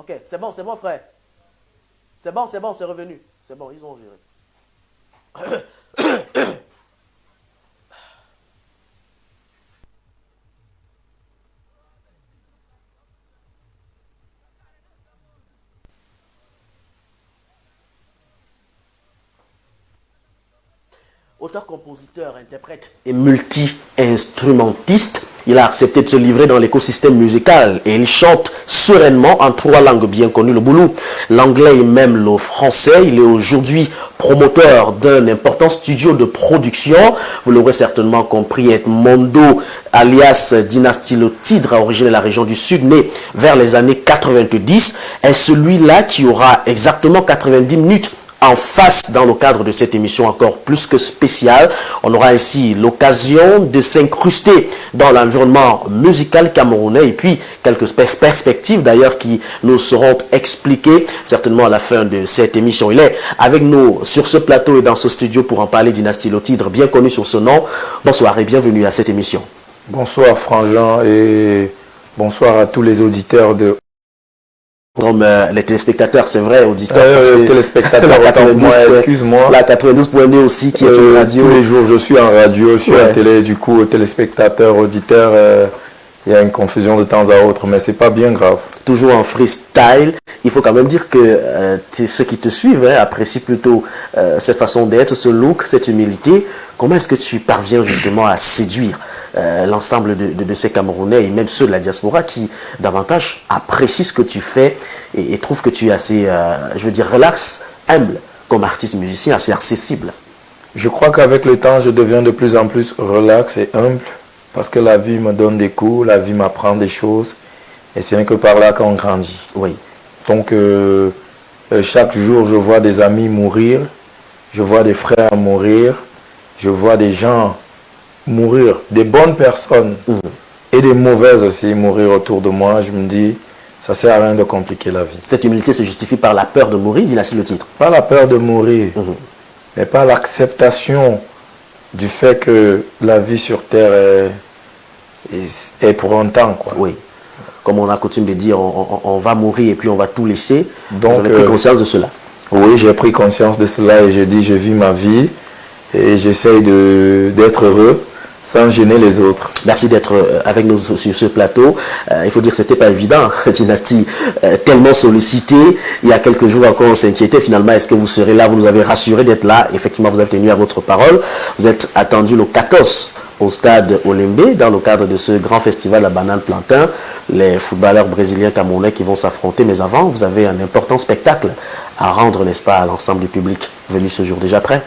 Ok, c'est bon, frère. C'est revenu. C'est bon, ils ont géré. Auteur, compositeur, interprète et multi-instrumentiste, il a accepté de se livrer dans l'écosystème musical et il chante sereinement en 3 langues bien connues, le boulou, l'anglais et même le français. Il est aujourd'hui promoteur d'un important studio de production. Vous l'aurez certainement compris, Edmondo, alias Dynastie Le Tidre, originaire de la région du Sud, né vers les années 90, est celui-là qui aura exactement 90 minutes en face dans le cadre de cette émission encore plus que spéciale. On aura ainsi l'occasion de s'incruster dans l'environnement musical camerounais et puis quelques perspectives d'ailleurs qui nous seront expliquées certainement à la fin de cette émission. Il est avec nous sur ce plateau et dans ce studio pour en parler. Dynastie Le Tidre, bien connu sur ce nom. Bonsoir et bienvenue à cette émission. Bonsoir Frangin et bonsoir à tous les auditeurs de... Comme les téléspectateurs, c'est vrai, auditeurs. Téléspectateurs, excuse-moi. La 92.2 aussi, qui est une radio. Tous les jours, je suis en radio, sur la télé, du coup, téléspectateurs, auditeurs, il y a une confusion de temps à autre, mais c'est pas bien grave. Toujours en freestyle. Il faut quand même dire que ceux qui te suivent apprécient plutôt cette façon d'être, ce look, cette humilité. Comment est-ce que tu parviens justement à séduire l'ensemble de ces Camerounais et même ceux de la diaspora qui davantage apprécient ce que tu fais et trouvent que tu es assez, je veux dire, relax, humble comme artiste musicien, assez accessible? Je crois qu'avec le temps, je deviens de plus en plus relax et humble parce que la vie me donne des coups, la vie m'apprend des choses et c'est rien que par là qu'on grandit. Oui. Donc, chaque jour, je vois des amis mourir, je vois des frères mourir, je vois des gens mourir, des bonnes personnes et des mauvaises aussi mourir autour de moi. Je me dis, ça ne sert à rien de compliquer la vie. Cette humilité se justifie par la peur de mourir, il a su le titre. Pas la peur de mourir, mais par l'acceptation du fait que la vie sur Terre est pour un temps, quoi. Oui. Comme on a coutume de dire, on va mourir et puis on va tout laisser. Donc, vous avez pris conscience de cela? Oui, j'ai pris conscience de cela et j'ai dit, je vis ma vie et j'essaye d'être heureux sans gêner les autres. Merci d'être avec nous sur ce plateau. Il faut dire que ce n'était pas évident, Dynastie, tellement sollicité. Il y a quelques jours encore, on s'inquiétait finalement, est-ce que vous serez là? Vous nous avez rassuré d'être là. Effectivement, vous avez tenu à votre parole. Vous êtes attendu le 14 au stade Olembe, dans le cadre de ce grand festival à Banane Plantain. Les footballeurs brésiliens camerounais qui vont s'affronter. Mais avant, vous avez un important spectacle à rendre, n'est-ce pas, à l'ensemble du public venu ce jour. Déjà prêt?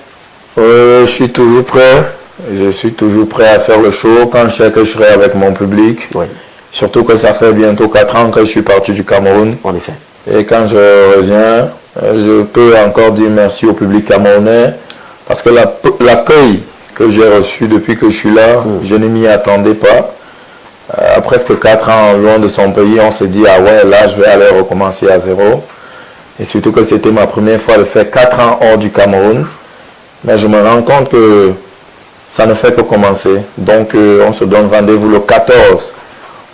Je suis toujours prêt. Je suis toujours prêt à faire le show quand je sais que je serai avec mon public. Oui. Surtout que ça fait bientôt 4 ans que je suis parti du Cameroun. En effet. Et quand je reviens, je peux encore dire merci au public camerounais parce que l'accueil que j'ai reçu depuis que je suis là, je ne m'y attendais pas. À presque 4 ans loin de son pays, on s'est dit, ah ouais, là, je vais aller recommencer à zéro. Et surtout que c'était ma première fois de faire 4 ans hors du Cameroun. Mais je me rends compte que ça ne fait que commencer. Donc, on se donne rendez-vous le 14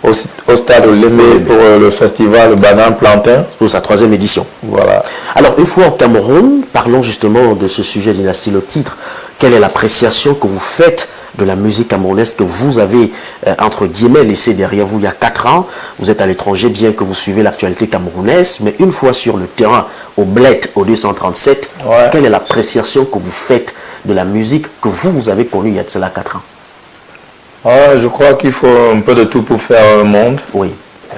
au stade Olembe pour le festival Banane Plantain. Pour sa 3e édition. Voilà. Alors, une fois au Cameroun, parlons justement de ce sujet, Dynastie Le Tidre. Quelle est l'appréciation que vous faites de la musique camerounaise que vous avez, entre guillemets, laissée derrière vous il y a 4 ans? Vous êtes à l'étranger, bien que vous suivez l'actualité camerounaise, mais une fois sur le terrain, au Bled, au 237, quelle est l'appréciation que vous faites de la musique que vous avez connue il y a de cela 4 ans? Je crois qu'il faut un peu de tout pour faire un monde. Oui.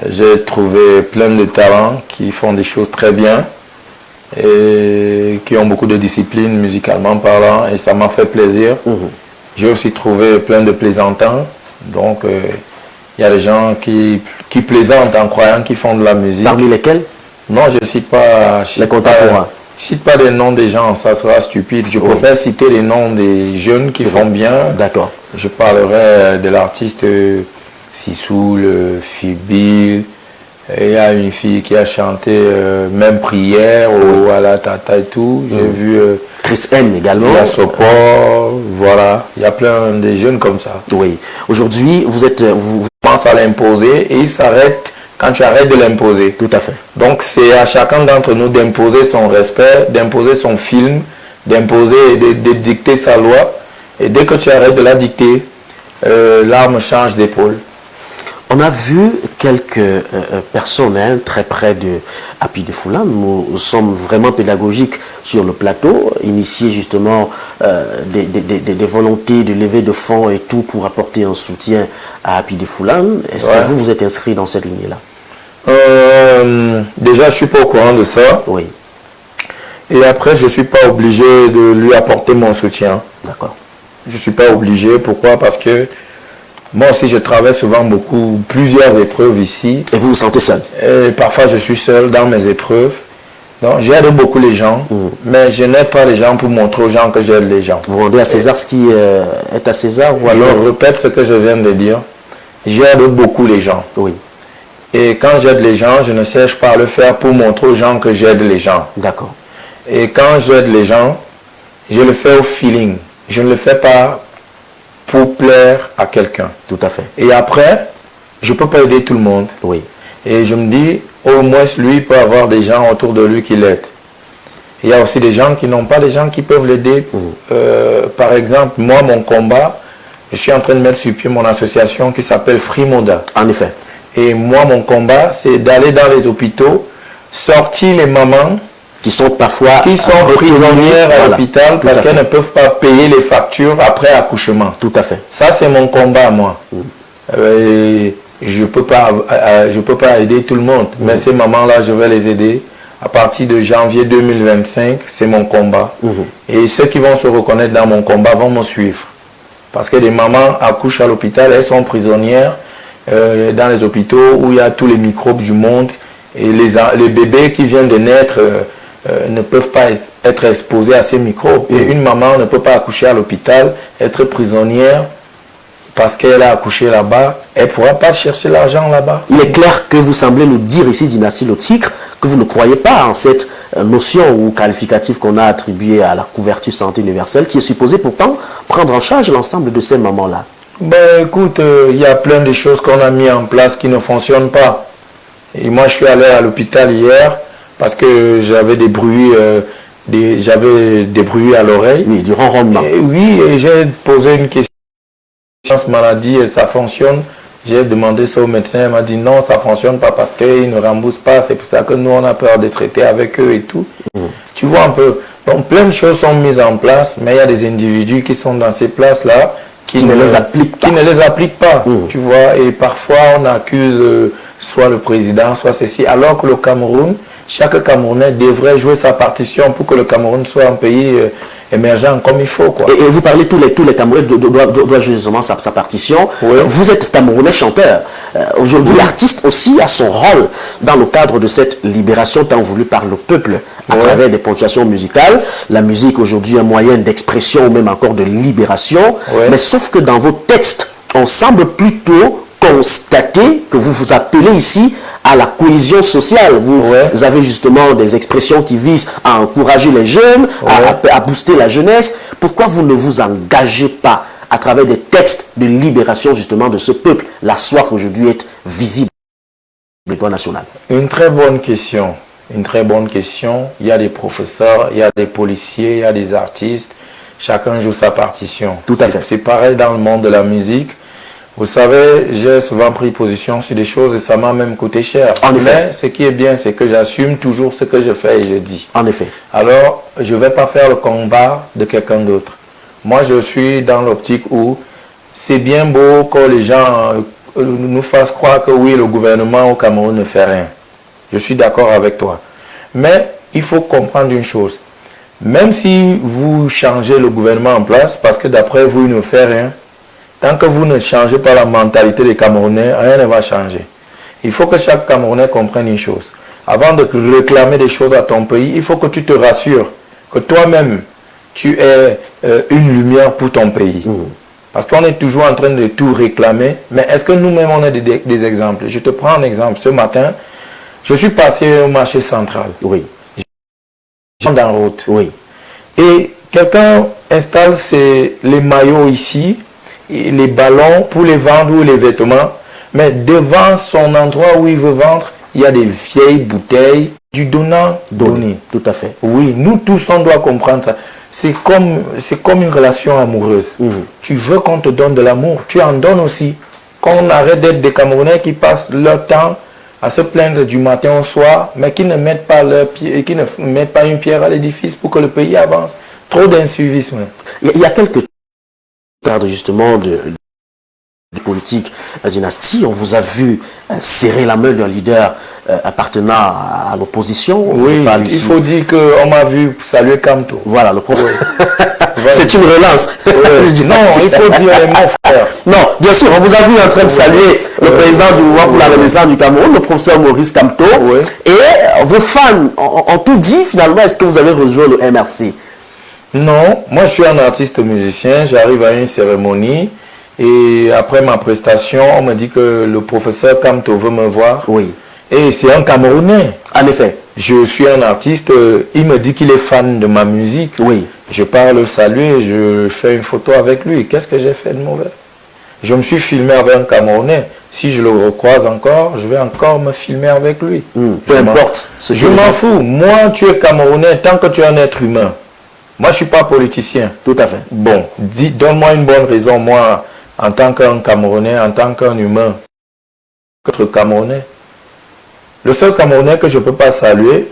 J'ai trouvé plein de talents qui font des choses très bien et qui ont beaucoup de discipline musicalement parlant et ça m'a fait plaisir. J'ai aussi trouvé plein de plaisantins. Donc, il y a des gens qui plaisantent en croyant qu'ils font de la musique. Parmi lesquels? Non, je ne cite pas... Les contemporains. Je ne cite pas des noms des gens, ça sera stupide. Je préfère citer les noms des jeunes qui font bien. D'accord. Je parlerai de l'artiste Sissoul, Fibil. Il y a une fille qui a chanté même prière au Alatata et tout. J'ai vu Chris M également. Il y a Sopor, voilà. Il y a plein de jeunes comme ça. Oui. Aujourd'hui, vous pensez à l'imposer et ils s'arrêtent quand tu arrêtes de l'imposer. Tout à fait. Donc c'est à chacun d'entre nous d'imposer son respect, d'imposer son film, d'imposer, de dicter sa loi. Et dès que tu arrêtes de la dicter, l'arme change d'épaule. On a vu quelques personnes très près de Happy de Foulan. Nous sommes vraiment pédagogiques sur le plateau, initier justement des volontés de lever de fonds et tout pour apporter un soutien à Happy de Foulan. Est-ce que vous êtes inscrit dans cette lignée-là? Déjà, je ne suis pas au courant de ça. Oui. Et après, je ne suis pas obligé de lui apporter mon soutien. D'accord. Je ne suis pas obligé. Pourquoi? Parce que moi aussi, je travaille souvent plusieurs épreuves ici. Et vous vous sentez seul? Et parfois, je suis seul dans mes épreuves. Donc, j'aide beaucoup les gens, mais je n'aide pas les gens pour montrer aux gens que j'aide les gens. Vous rendez à César ce qui est à César ou alors... Je répète ce que je viens de dire. J'aide beaucoup les gens. Oui. Et quand j'aide les gens, je ne cherche pas à le faire pour montrer aux gens que j'aide les gens. D'accord. Et quand j'aide les gens, je le fais au feeling. Je ne le fais pas pour plaire à quelqu'un. Tout à fait. Et après, je ne peux pas aider tout le monde. Oui. Et je me dis, au moins lui peut avoir des gens autour de lui qui l'aident. Il y a aussi des gens qui n'ont pas des gens qui peuvent l'aider. Par exemple, moi, mon combat, je suis en train de mettre sur pied mon association qui s'appelle Frimoda. En effet. Et moi, mon combat, c'est d'aller dans les hôpitaux, sortir les mamans qui sont parfois prisonnières à l'hôpital parce qu'elles ne peuvent pas payer les factures après accouchement. Tout à fait. Ça, c'est mon combat, moi. Et je ne peux pas aider tout le monde, mais ces mamans-là, je vais les aider. À partir de janvier 2025, c'est mon combat. Et ceux qui vont se reconnaître dans mon combat vont me suivre. Parce que les mamans accouchent à l'hôpital, elles sont prisonnières dans les hôpitaux où il y a tous les microbes du monde. Et les bébés qui viennent de naître ne peuvent pas être exposés à ces microbes. Et une maman ne peut pas accoucher à l'hôpital, être prisonnière parce qu'elle a accouché là-bas. Elle ne pourra pas chercher l'argent là-bas. Il est clair que vous semblez nous dire ici, Dynastie Lotikre, que vous ne croyez pas en cette notion ou qualificatif qu'on a attribué à la couverture santé universelle qui est supposée pourtant prendre en charge l'ensemble de ces mamans-là. Ben écoute, il y a plein de choses qu'on a mis en place qui ne fonctionnent pas. Et moi, je suis allé à l'hôpital hier parce que j'avais des bruits, à l'oreille. Oui, du ronronnement. Oui, et j'ai posé une question. Cette maladie, ça fonctionne. J'ai demandé ça au médecin, il m'a dit non, ça ne fonctionne pas parce qu'ils ne remboursent pas. C'est pour ça que nous, on a peur de traiter avec eux et tout. Tu vois un peu. Donc, plein de choses sont mises en place, mais il y a des individus qui sont dans ces places-là qui ne les appliquent pas. Tu vois, et parfois, on accuse soit le président, soit ceci, alors que le Cameroun, chaque Camerounais devrait jouer sa partition pour que le Cameroun soit un pays émergent comme il faut. Quoi. Et vous parlez, tous les Camerounais doivent jouer justement sa partition. Oui. Vous êtes Camerounais chanteur. Aujourd'hui, l'artiste aussi a son rôle dans le cadre de cette libération tant voulue par le peuple à travers des ponctuations musicales. La musique aujourd'hui est un moyen d'expression ou même encore de libération. Mais sauf que dans vos textes, on semble plutôt constater que vous vous appelez ici à la cohésion sociale. Vous avez justement des expressions qui visent à encourager les jeunes, à booster la jeunesse. Pourquoi vous ne vous engagez pas à travers des textes de libération justement de ce peuple? La soif aujourd'hui est visible au plan national. Une très bonne question. Une très bonne question. Il y a des professeurs, il y a des policiers, il y a des artistes. Chacun joue sa partition. Tout à fait. C'est pareil dans le monde de la musique. Vous savez, j'ai souvent pris position sur des choses et ça m'a même coûté cher. Mais ce qui est bien, c'est que j'assume toujours ce que je fais et je dis. En effet. Alors, je ne vais pas faire le combat de quelqu'un d'autre. Moi, je suis dans l'optique où c'est bien beau que les gens nous fassent croire que oui, le gouvernement au Cameroun ne fait rien. Je suis d'accord avec toi. Mais il faut comprendre une chose. Même si vous changez le gouvernement en place, parce que d'après vous, il ne fait rien, tant que vous ne changez pas la mentalité des Camerounais, rien ne va changer. Il faut que chaque Camerounais comprenne une chose. Avant de réclamer des choses à ton pays, il faut que tu te rassures que toi-même, tu es une lumière pour ton pays. Parce qu'on est toujours en train de tout réclamer. Mais est-ce que nous-mêmes, on a des exemples? Je te prends un exemple. Ce matin, je suis passé au marché central. Oui. Je suis en route. Oui. Et quelqu'un installe les maillots ici, et les ballons pour les vendre ou les vêtements. Mais devant son endroit où il veut vendre, il y a des vieilles bouteilles, du donnant-donné. Tout à fait. Oui, nous tous, on doit comprendre ça. C'est comme une relation amoureuse. Tu veux qu'on te donne de l'amour, tu en donnes aussi. Qu'on arrête d'être des Camerounais qui passent leur temps à se plaindre du matin au soir, mais qui ne mettent pas une pierre à l'édifice pour que le pays avance. Trop d'insuivisme. Il y a quelques cadres justement de politique dynastie. On vous a vu serrer la main d'un leader appartenant à l'opposition. Oui, il faut dire qu'on m'a vu saluer Kamto. Voilà, le professeur. C'est une relance. Non, il faut dire les mots, frère. Non, bien sûr, on vous a vu en train de saluer le président du mouvement pour la Renaissance du Cameroun, le professeur Maurice Kamto. Et vos fans ont tout dit finalement. Est-ce que vous avez rejoint le MRC? Non, moi je suis un artiste musicien. J'arrive à une cérémonie et après ma prestation, on me dit que le professeur Kamto veut me voir. Oui. Et c'est un Camerounais. En effet. Je suis un artiste, il me dit qu'il est fan de ma musique. Oui. Je pars le saluer, je fais une photo avec lui. Qu'est-ce que j'ai fait de mauvais? Je me suis filmé avec un Camerounais. Si je le recroise encore, je vais encore me filmer avec lui. Peu importe. Je m'en fous. Moi, tu es Camerounais tant que tu es un être humain. Moi, je ne suis pas politicien. Tout à fait. Bon, donne-moi une bonne raison, moi, en tant qu'un Camerounais, en tant qu'un humain, qu'être Camerounais. Le seul Camerounais que je ne peux pas saluer,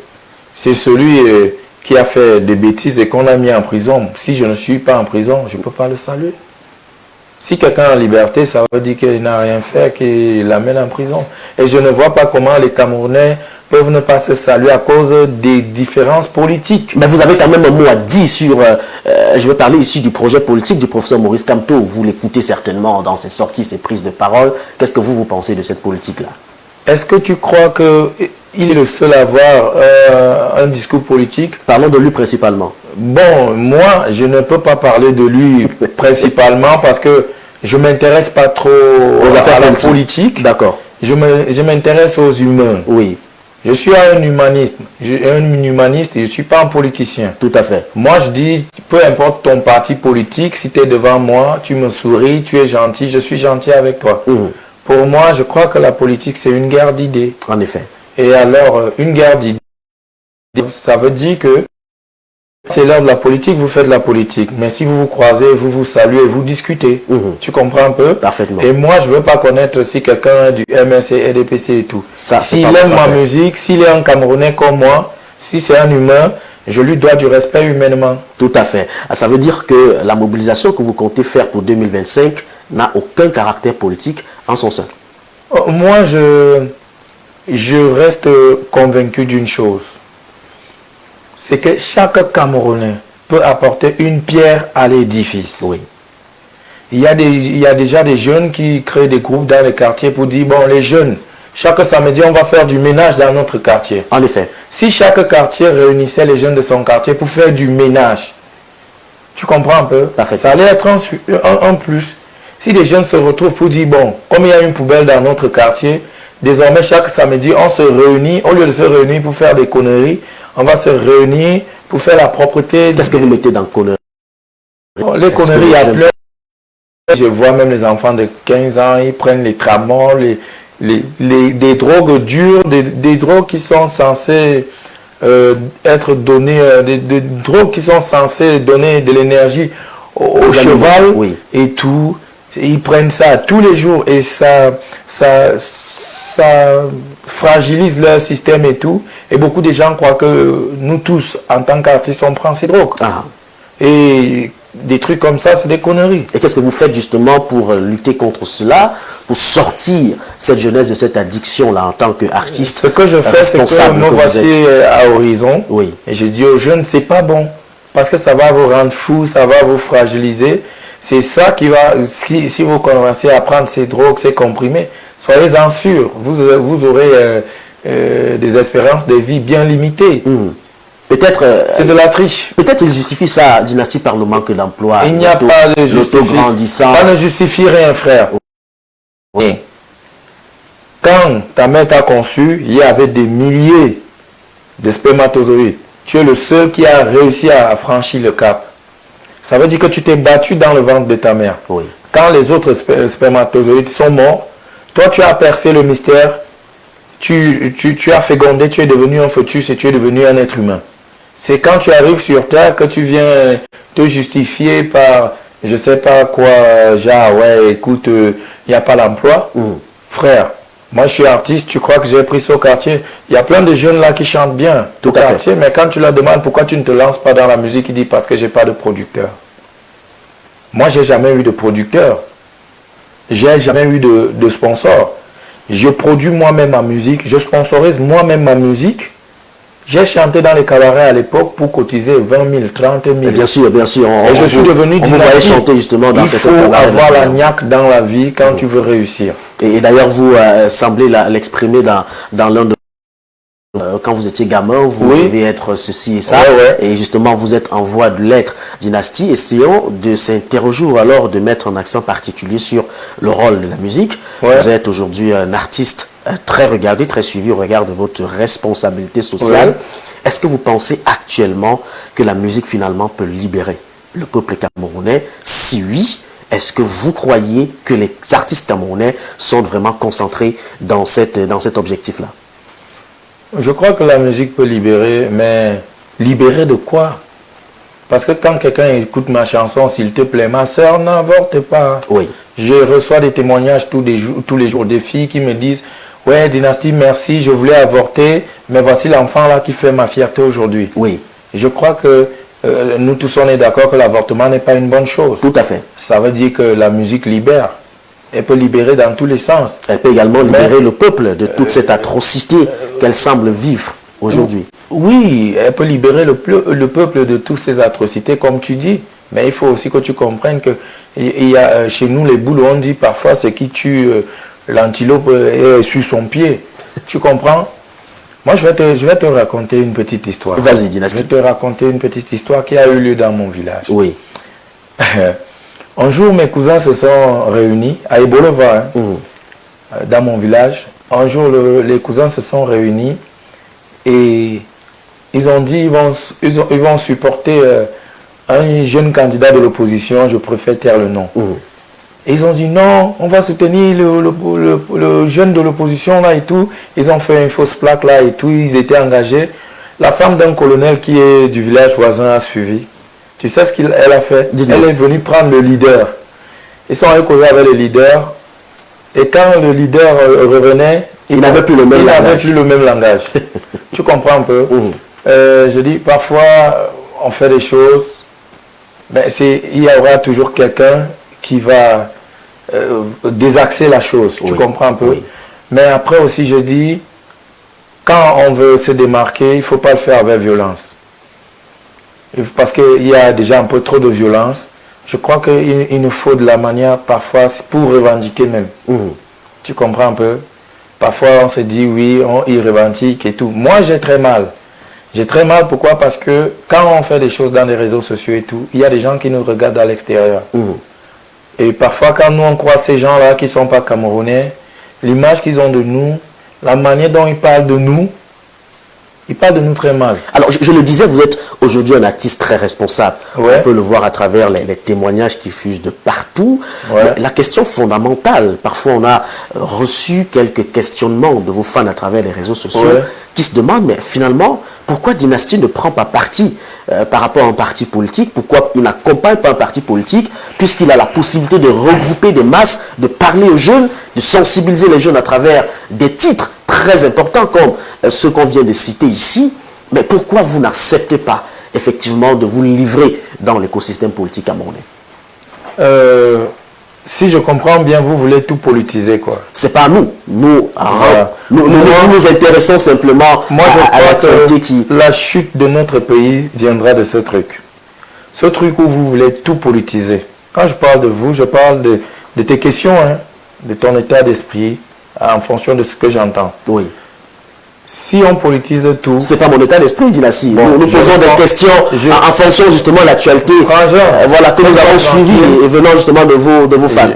c'est celui qui a fait des bêtises et qu'on a mis en prison. Si je ne suis pas en prison, je ne peux pas le saluer. Si quelqu'un est en liberté, ça veut dire qu'il n'a rien fait, qu'il l'amène en prison. Et je ne vois pas comment les Camerounais peuvent ne pas se saluer à cause des différences politiques. Mais vous avez quand même un mot à dire sur, je vais parler ici du projet politique du professeur Maurice Kamto. Vous l'écoutez certainement dans ses sorties, ses prises de parole. Qu'est-ce que vous pensez de cette politique-là? Est-ce que tu crois qu'il est le seul à avoir un discours politique? Parlons de lui principalement. Bon, moi, je ne peux pas parler de lui principalement parce que je ne m'intéresse pas trop aux affaires politiques. D'accord. Je m'intéresse aux humains. Oui. Je suis un humaniste et je ne suis pas un politicien. Tout à fait. Moi, je dis, peu importe ton parti politique, si tu es devant moi, tu me souris, tu es gentil, je suis gentil avec toi. Pour moi, je crois que la politique, c'est une guerre d'idées. En effet. Et alors, une guerre d'idées, ça veut dire que c'est l'heure de la politique, vous faites de la politique. Mais si vous vous croisez, vous vous saluez, vous discutez. Tu comprends un peu? Parfaitement. Et moi, je ne veux pas connaître si quelqu'un du MRC, RDPC et tout. S'il aime ma musique, s'il est un Camerounais comme moi, si c'est un humain, je lui dois du respect humainement. Tout à fait. Ça veut dire que la mobilisation que vous comptez faire pour 2025 n'a aucun caractère politique en son sein. Moi, je reste convaincu d'une chose. C'est que chaque Camerounais peut apporter une pierre à l'édifice. Oui. Il y a déjà des jeunes qui créent des groupes dans les quartiers pour dire, bon, les jeunes, chaque samedi, on va faire du ménage dans notre quartier. En effet. Si chaque quartier réunissait les jeunes de son quartier pour faire du ménage, tu comprends un peu? Ça allait être un plus. Si des jeunes se retrouvent pour dire, bon, comme il y a une poubelle dans notre quartier, désormais, chaque samedi, on se réunit, au lieu de se réunir pour faire des conneries, on va se réunir pour faire la propreté. Qu'est-ce que vous mettez dans conneries? Les conneries, il y a plein. Je vois même les enfants de 15 ans, ils prennent les tramol, des drogues dures, des drogues qui sont censées être données, des drogues qui sont censées donner de l'énergie au cheval et tout. Ils prennent ça tous les jours et ça fragilise leur système et tout. Et beaucoup de gens croient que nous tous, en tant qu'artistes, on prend ces drogues. Et des trucs comme ça, c'est des conneries. Et qu'est-ce que vous faites justement pour lutter contre cela, pour sortir cette jeunesse de cette addiction-là en tant qu'artiste? Ce que je fais, c'est que me voici à Horizon. Oui. Et je dis aux jeunes, c'est pas bon. Parce que ça va vous rendre fou, ça va vous fragiliser. C'est ça qui va, si vous commencez à prendre ces drogues, ces comprimés, soyez-en sûrs, vous aurez des espérances de vie bien limitées. Peut-être... c'est de la triche. Peut-être il justifie ça, dynastie, par le manque d'emploi. Il n'y a pas de justification. Ça ne justifie rien, frère. Oui. Quand ta mère t'a conçu, il y avait des milliers de spermatozoïdes. Tu es le seul qui a réussi à franchir le cap. Ça veut dire que tu t'es battu dans le ventre de ta mère. Oui. Quand les autres spermatozoïdes sont morts, Toi, tu as percé le mystère, tu as fécondé, tu es devenu un fœtus et tu es devenu un être humain. C'est quand tu arrives sur Terre que tu viens te justifier par, je sais pas quoi, genre, ouais, écoute, il n'y a pas d'emploi. Frère, moi je suis artiste, tu crois que j'ai pris ça au quartier? Il y a plein de jeunes là qui chantent bien au quartier, mais quand tu leur demandes pourquoi tu ne te lances pas dans la musique, ils disent parce que j'ai pas de producteur. Moi, j'ai jamais eu de producteur. J'ai jamais eu de sponsor. Je produis moi-même ma musique, je sponsorise moi-même ma musique. J'ai chanté dans les cabarets à l'époque pour cotiser 20 000, 30 000. Et bien sûr, bien sûr. Et je suis devenu vous voyez chanter justement dans cette cabaret. Il faut avoir la niaque dans la vie quand tu veux réussir. Et d'ailleurs, vous semblez l'exprimer dans l'un de... quand vous étiez gamin, vous devez être ceci et ça. Et justement, vous êtes en voie de l'être. Dynastie, essayons de s'interroger ou alors de mettre un accent particulier sur le rôle de la musique. Vous êtes aujourd'hui un artiste très regardé, très suivi au regard de votre responsabilité sociale. Est-ce que vous pensez actuellement que la musique finalement peut libérer le peuple camerounais? Si oui, est-ce que vous croyez que les artistes camerounais sont vraiment concentrés dans cet objectif-là? Je crois que la musique peut libérer, mais libérer de quoi? Parce que quand quelqu'un écoute ma chanson, s'il te plaît, ma soeur, n'avorte pas. Oui. Je reçois des témoignages tous les jours des filles qui me disent « Ouais, Dynastie, merci, je voulais avorter, mais voici l'enfant là qui fait ma fierté aujourd'hui. » Oui. Je crois que nous tous on est d'accord que l'avortement n'est pas une bonne chose. Tout à fait. Ça veut dire que la musique libère. Elle peut libérer dans tous les sens. Elle peut également libérer le peuple de toute cette atrocité qu'elle semble vivre aujourd'hui. Oui, elle peut libérer le peuple de toutes ces atrocités, comme tu dis. Mais il faut aussi que tu comprennes que il y a, chez nous, les boules, on dit parfois ce qui tue l'antilope est sur son pied. Tu comprends? Moi, je vais te raconter une petite histoire. Vas-y, Dynastie. Je vais te raconter une petite histoire qui a eu lieu dans mon village. Oui. Un jour, mes cousins se sont réunis à Ebolova, dans mon village. Un jour, les cousins se sont réunis et ils ont dit ils vont supporter un jeune candidat de l'opposition, je préfère taire le nom. Et ils ont dit non, on va soutenir le jeune de l'opposition là et tout. Ils ont fait une fausse plaque là et tout, ils étaient engagés. La femme d'un colonel qui est du village voisin a suivi. Tu sais ce qu'elle a fait? Elle est venue prendre le leader. Ils sont allés causer avec le leader. Et quand le leader revenait, il n'avait plus le même langage. Tu comprends un peu? Je dis, parfois, on fait des choses, mais il y aura toujours quelqu'un qui va désaxer la chose. Tu comprends un peu? Mais après aussi, je dis, quand on veut se démarquer, il ne faut pas le faire avec violence. Parce qu'il y a déjà un peu trop de violence. Je crois qu'il nous faut de la manière parfois pour revendiquer même. Tu comprends un peu? Parfois on se dit oui, il revendique et tout. Moi j'ai très mal. J'ai très mal, pourquoi? Parce que quand on fait des choses dans les réseaux sociaux et tout, il y a des gens qui nous regardent à l'extérieur. Et parfois quand nous on croit ces gens-là qui ne sont pas camerounais, l'image qu'ils ont de nous, la manière dont ils parlent de nous, il parle de nous très mal. Alors, je le disais, vous êtes aujourd'hui un artiste très responsable. On peut le voir à travers les témoignages qui fusent de partout. La question fondamentale, parfois on a reçu quelques questionnements de vos fans à travers les réseaux sociaux qui se demandent, mais finalement, pourquoi Dynastie ne prend pas parti par rapport à un parti politique? Pourquoi il n'accompagne pas un parti politique puisqu'il a la possibilité de regrouper des masses, de parler aux jeunes, de sensibiliser les jeunes à travers des titres très importants comme ceux qu'on vient de citer ici? Mais pourquoi vous n'acceptez pas effectivement de vous livrer dans l'écosystème politique camerounais? Si je comprends bien, vous voulez tout politiser, quoi. C'est pas nous. Nous nous intéressons simplement à l'actualité qui... La chute de notre pays viendra de ce truc. Ce truc où vous voulez tout politiser. Quand je parle de vous, je parle de tes questions, hein, de ton état d'esprit, en fonction de ce que j'entends. Oui. Si on politise tout... C'est pas mon état d'esprit, Dynastie. Nous posons des questions en fonction justement de l'actualité. Voilà, que nous avons suivi et venant justement de vos fans.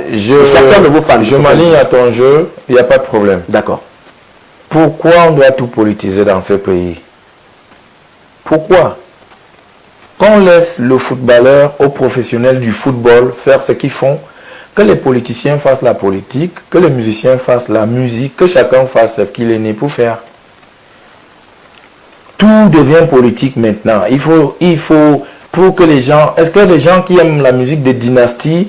Certains de vos fans. Je m'aligne à ton jeu, il n'y a pas de problème. D'accord. Pourquoi on doit tout politiser dans ce pays? Pourquoi? Qu'on laisse le footballeur aux professionnels du football faire ce qu'ils font. que les politiciens fassent la politique, que les musiciens fassent la musique, que chacun fasse ce qu'il est né pour faire. Tout devient politique maintenant. Il faut pour que les gens... Est-ce que les gens qui aiment la musique des dynasties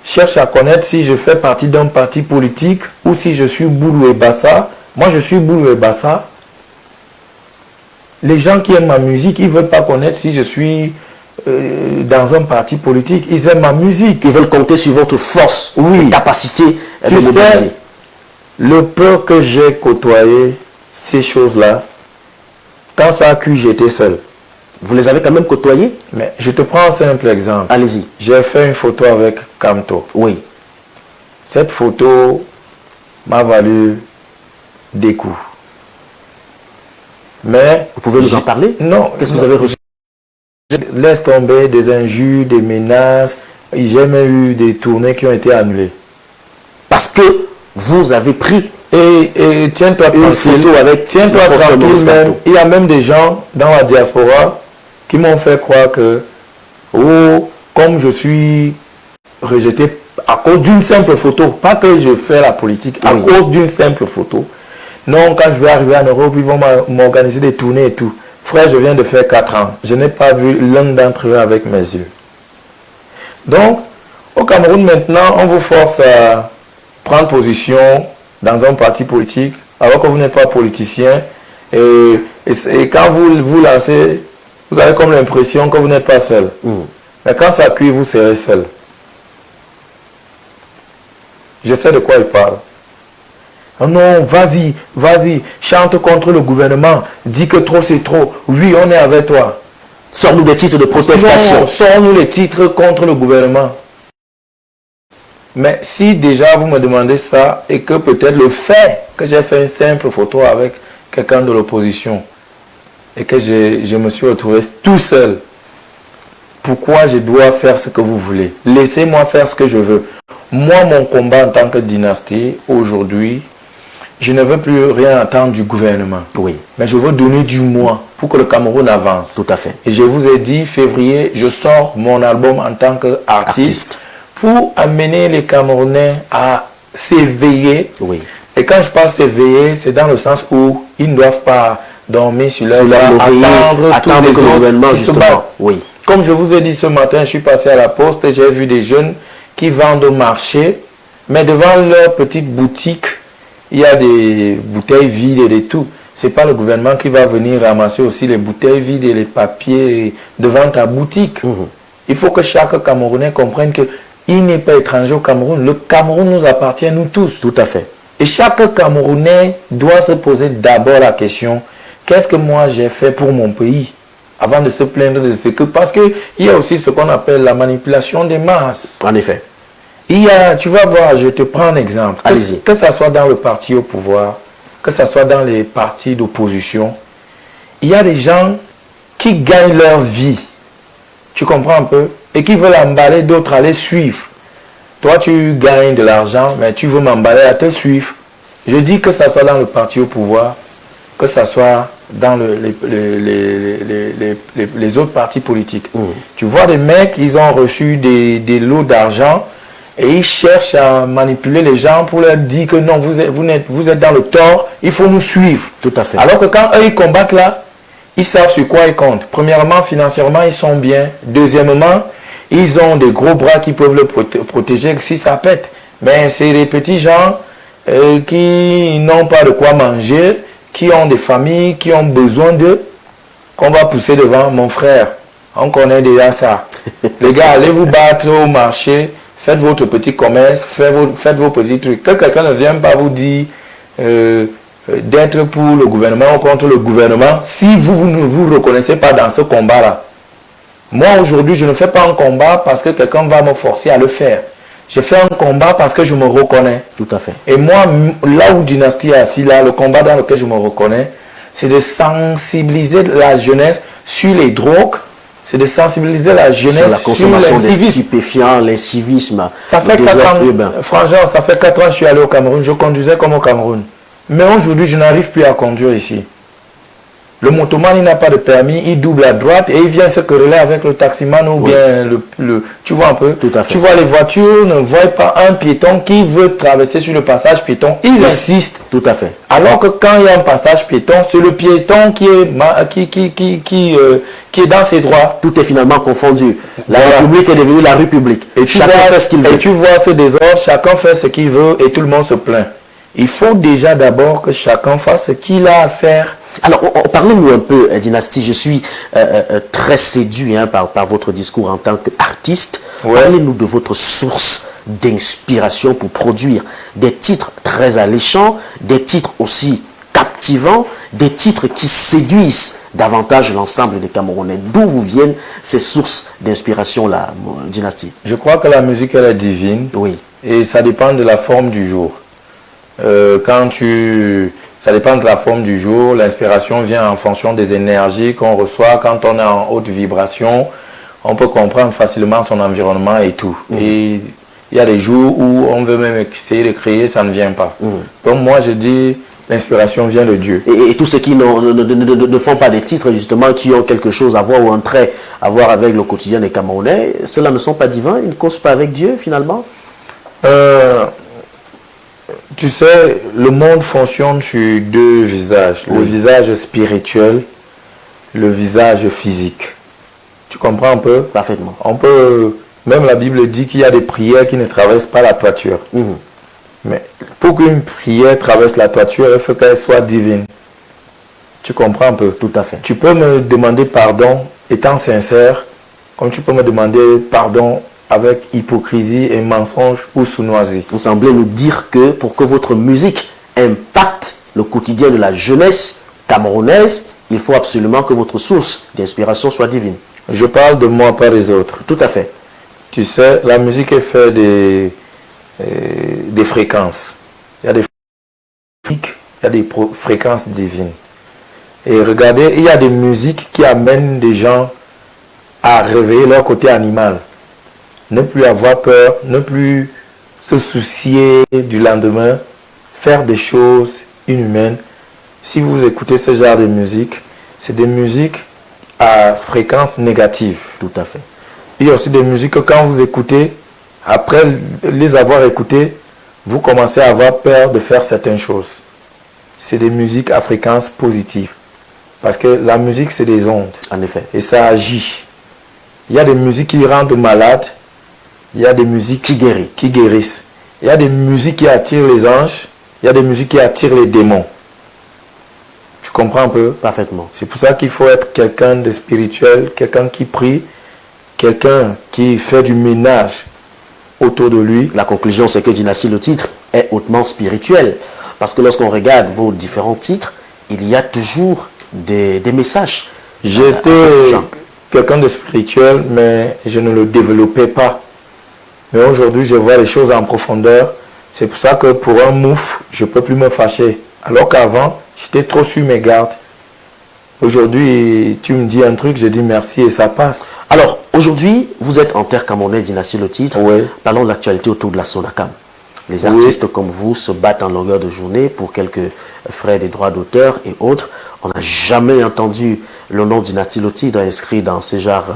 cherchent à connaître si je fais partie d'un parti politique ou si je suis Boulou et Bassa? Moi, je suis Boulou et Bassa. Les gens qui aiment ma musique, ils ne veulent pas connaître si je suis dans un parti politique. Ils aiment ma musique. Ils veulent compter sur votre force, oui, capacité de tu sais, mobiliser. le peu que j'ai côtoyé ces choses-là, quand ça a cuit, j'étais seul. Vous les avez quand même côtoyés? Mais je te prends un simple exemple. Allez-y. J'ai fait une photo avec Kamto. Oui. Cette photo m'a valu des coups. Mais... Vous pouvez nous en parler? Non. Qu'est-ce que vous avez reçu? Laisse tomber des injures, des menaces. J'ai même eu des tournées qui ont été annulées. Parce que vous avez pris et tiens-toi une photo avec... Tiens-toi tranquille même. Il y a même des gens dans la diaspora qui m'ont fait croire que, oh, comme je suis rejeté à cause d'une simple photo, pas que je fais la politique, à cause d'une simple photo. Non, quand je vais arriver en Europe, ils vont m'organiser des tournées et tout. Frère, je viens de faire 4 ans. Je n'ai pas vu l'un d'entre eux avec mes yeux. Donc, au Cameroun maintenant, on vous force à prendre position dans un parti politique, alors que vous n'êtes pas politicien. Et quand vous vous lancez, vous avez comme l'impression que vous n'êtes pas seul. Mais quand ça cuit, vous serez seul. Je sais de quoi il parle. Oh non, vas-y, vas-y, chante contre le gouvernement, dis que trop c'est trop, oui, on est avec toi. Sors-nous des titres de protestation. Non, sors-nous les titres contre le gouvernement. Mais si déjà vous me demandez ça et que peut-être le fait que j'ai fait une simple photo avec quelqu'un de l'opposition et que je me suis retrouvé tout seul, pourquoi je dois faire ce que vous voulez? Laissez-moi faire ce que je veux. Moi, mon combat en tant que dynastie, aujourd'hui, je ne veux plus rien attendre du gouvernement. Oui. Mais je veux donner du moi pour que le Cameroun avance. Tout à fait. Et je vous ai dit, février, je sors mon album en tant qu'artiste pour amener les Camerounais à s'éveiller. Oui. Et quand je parle s'éveiller, c'est dans le sens où ils ne doivent pas dormir sur leur attendre que le gouvernement, justement. Oui. Comme je vous ai dit ce matin, je suis passé à la poste et j'ai vu des jeunes qui vendent au marché, mais devant leur petite boutique, il y a des bouteilles vides et tout. Ce n'est pas le gouvernement qui va venir ramasser aussi les bouteilles vides et les papiers devant ta boutique. Il faut que chaque Camerounais comprenne qu'il n'est pas étranger au Cameroun. Le Cameroun nous appartient, nous tous. Tout à fait. Et chaque Camerounais doit se poser d'abord la question, qu'est-ce que moi j'ai fait pour mon pays? Avant de se plaindre de ce que... Parce qu'il y a aussi ce qu'on appelle la manipulation des masses. En effet. Il y a, tu vas voir, je te prends un exemple. Allez-y. Que ça soit dans le parti au pouvoir, que ça soit dans les partis d'opposition, il y a des gens qui gagnent leur vie. Tu comprends un peu? Et qui veulent emballer d'autres à les suivre. Toi, tu gagnes de l'argent, mais tu veux m'emballer à te suivre. Je dis que ça soit dans le parti au pouvoir, que ça soit dans les autres partis politiques. Tu vois des mecs, ils ont reçu des lots d'argent et ils cherchent à manipuler les gens pour leur dire que non, vous êtes dans le tort, il faut nous suivre. Tout à fait. Alors que quand eux, ils combattent là, ils savent sur quoi ils comptent. Premièrement, financièrement, ils sont bien. Deuxièmement, ils ont des gros bras qui peuvent le protéger si ça pète. Mais c'est des petits gens qui n'ont pas de quoi manger, qui ont des familles, qui ont besoin d'eux, qu'on va pousser devant. Mon frère, on connaît déjà ça. Les gars, allez vous battre au marché, faites votre petit commerce, faites vos petits trucs. Que quelqu'un ne vienne pas vous dire d'être pour le gouvernement ou contre le gouvernement si vous ne vous reconnaissez pas dans ce combat-là. Moi, aujourd'hui, je ne fais pas un combat parce que quelqu'un va me forcer à le faire. Je fais un combat parce que je me reconnais. Tout à fait. Et moi, là où Dynastie est assis, là, le combat dans lequel je me reconnais, c'est de sensibiliser la jeunesse sur les drogues, c'est de sensibiliser la jeunesse sur la consommation sur des stupéfiants, l'incivisme. Ça fait 4 ans, franchement, ça fait 4 ans que je suis allé au Cameroun, je conduisais comme au Cameroun. Mais aujourd'hui, je n'arrive plus à conduire ici. Le motoman, il n'a pas de permis, il double à droite et il vient se quereller avec le taximan ou bien tu vois un peu. Tout à fait. Tu vois, les voitures ne voient pas un piéton qui veut traverser sur le passage piéton. Ils insistent. Tout à fait. Alors que quand il y a un passage piéton, c'est le piéton qui est dans ses droits. Tout est finalement confondu. La Voilà. République est devenue la République. Et Chacun fait ce qu'il veut. Et tu vois ce désordre, chacun fait ce qu'il veut et tout le monde se plaint. Il faut déjà d'abord que chacun fasse ce qu'il a à faire. Alors, parlez-nous un peu, Dynastie. Je suis très séduit par votre discours en tant qu'artiste. Ouais. Parlez-nous de votre source d'inspiration pour produire des titres très alléchants, des titres aussi captivants, des titres qui séduisent davantage l'ensemble des Camerounais. D'où vous viennent ces sources d'inspiration-là, Dynastie? Je crois que la musique, elle est divine. Oui. Et ça dépend de la forme du jour. Ça dépend de la forme du jour. L'inspiration vient en fonction des énergies qu'on reçoit. Quand on est en haute vibration, on peut comprendre facilement son environnement et tout. Et il y a des jours où on veut même essayer de créer, ça ne vient pas. Donc moi, je dis, l'inspiration vient de Dieu. Et tous ceux qui ne font pas des titres, justement, qui ont quelque chose à voir ou un trait à voir avec le quotidien des Camerounais, ceux-là ne sont pas divins, ils ne causent pas avec Dieu, finalement? Tu sais, le monde fonctionne sur deux visages. Le visage spirituel, le visage physique. Tu comprends un peu? Parfaitement. Même la Bible dit qu'il y a des prières qui ne traversent pas la toiture. Mais pour qu'une prière traverse la toiture, il faut qu'elle soit divine. Tu comprends un peu? Tout à fait. Tu peux me demander pardon étant sincère, comme tu peux me demander pardon avec hypocrisie et mensonge ou sournoiserie. Vous semblez nous dire que pour que votre musique impacte le quotidien de la jeunesse camerounaise, il faut absolument que votre source d'inspiration soit divine. Je parle de moi, pas des autres. Tout à fait. Tu sais, la musique est faite des fréquences. Il y a des fréquences divines. Et regardez, il y a des musiques qui amènent des gens à réveiller leur côté animal. Ne plus avoir peur, ne plus se soucier du lendemain, faire des choses inhumaines. Si vous écoutez ce genre de musique, c'est des musiques à fréquence négative. Tout à fait. Il y a aussi des musiques que quand vous écoutez, après les avoir écoutées, vous commencez à avoir peur de faire certaines choses. C'est des musiques à fréquence positive. Parce que la musique, c'est des ondes. En effet. Et ça agit. Il y a des musiques qui rendent malades. Il y a des musiques qui guérissent. Il y a des musiques qui attirent les anges. Il y a des musiques qui attirent les démons. Tu comprends un peu? Parfaitement. C'est pour ça qu'il faut être quelqu'un de spirituel, quelqu'un qui prie, quelqu'un qui fait du ménage autour de lui. La conclusion, c'est que Dynastie, le titre, est hautement spirituel. Parce que lorsqu'on regarde vos différents titres, il y a toujours des messages. J'étais quelqu'un de spirituel, mais je ne le développais pas. Mais aujourd'hui, je vois les choses en profondeur. C'est pour ça que pour un mouf, je ne peux plus me fâcher. Alors qu'avant, j'étais trop sur mes gardes. Aujourd'hui, tu me dis un truc, je dis merci et ça passe. Alors, aujourd'hui, vous êtes en terre camerounaise, Dynastie, le titre. Oui. Parlons de l'actualité autour de la Sonacam. Les artistes comme vous se battent en longueur de journée pour quelques frais des droits d'auteur et autres. On n'a jamais entendu le nom Dynastie le titre inscrit dans ce genre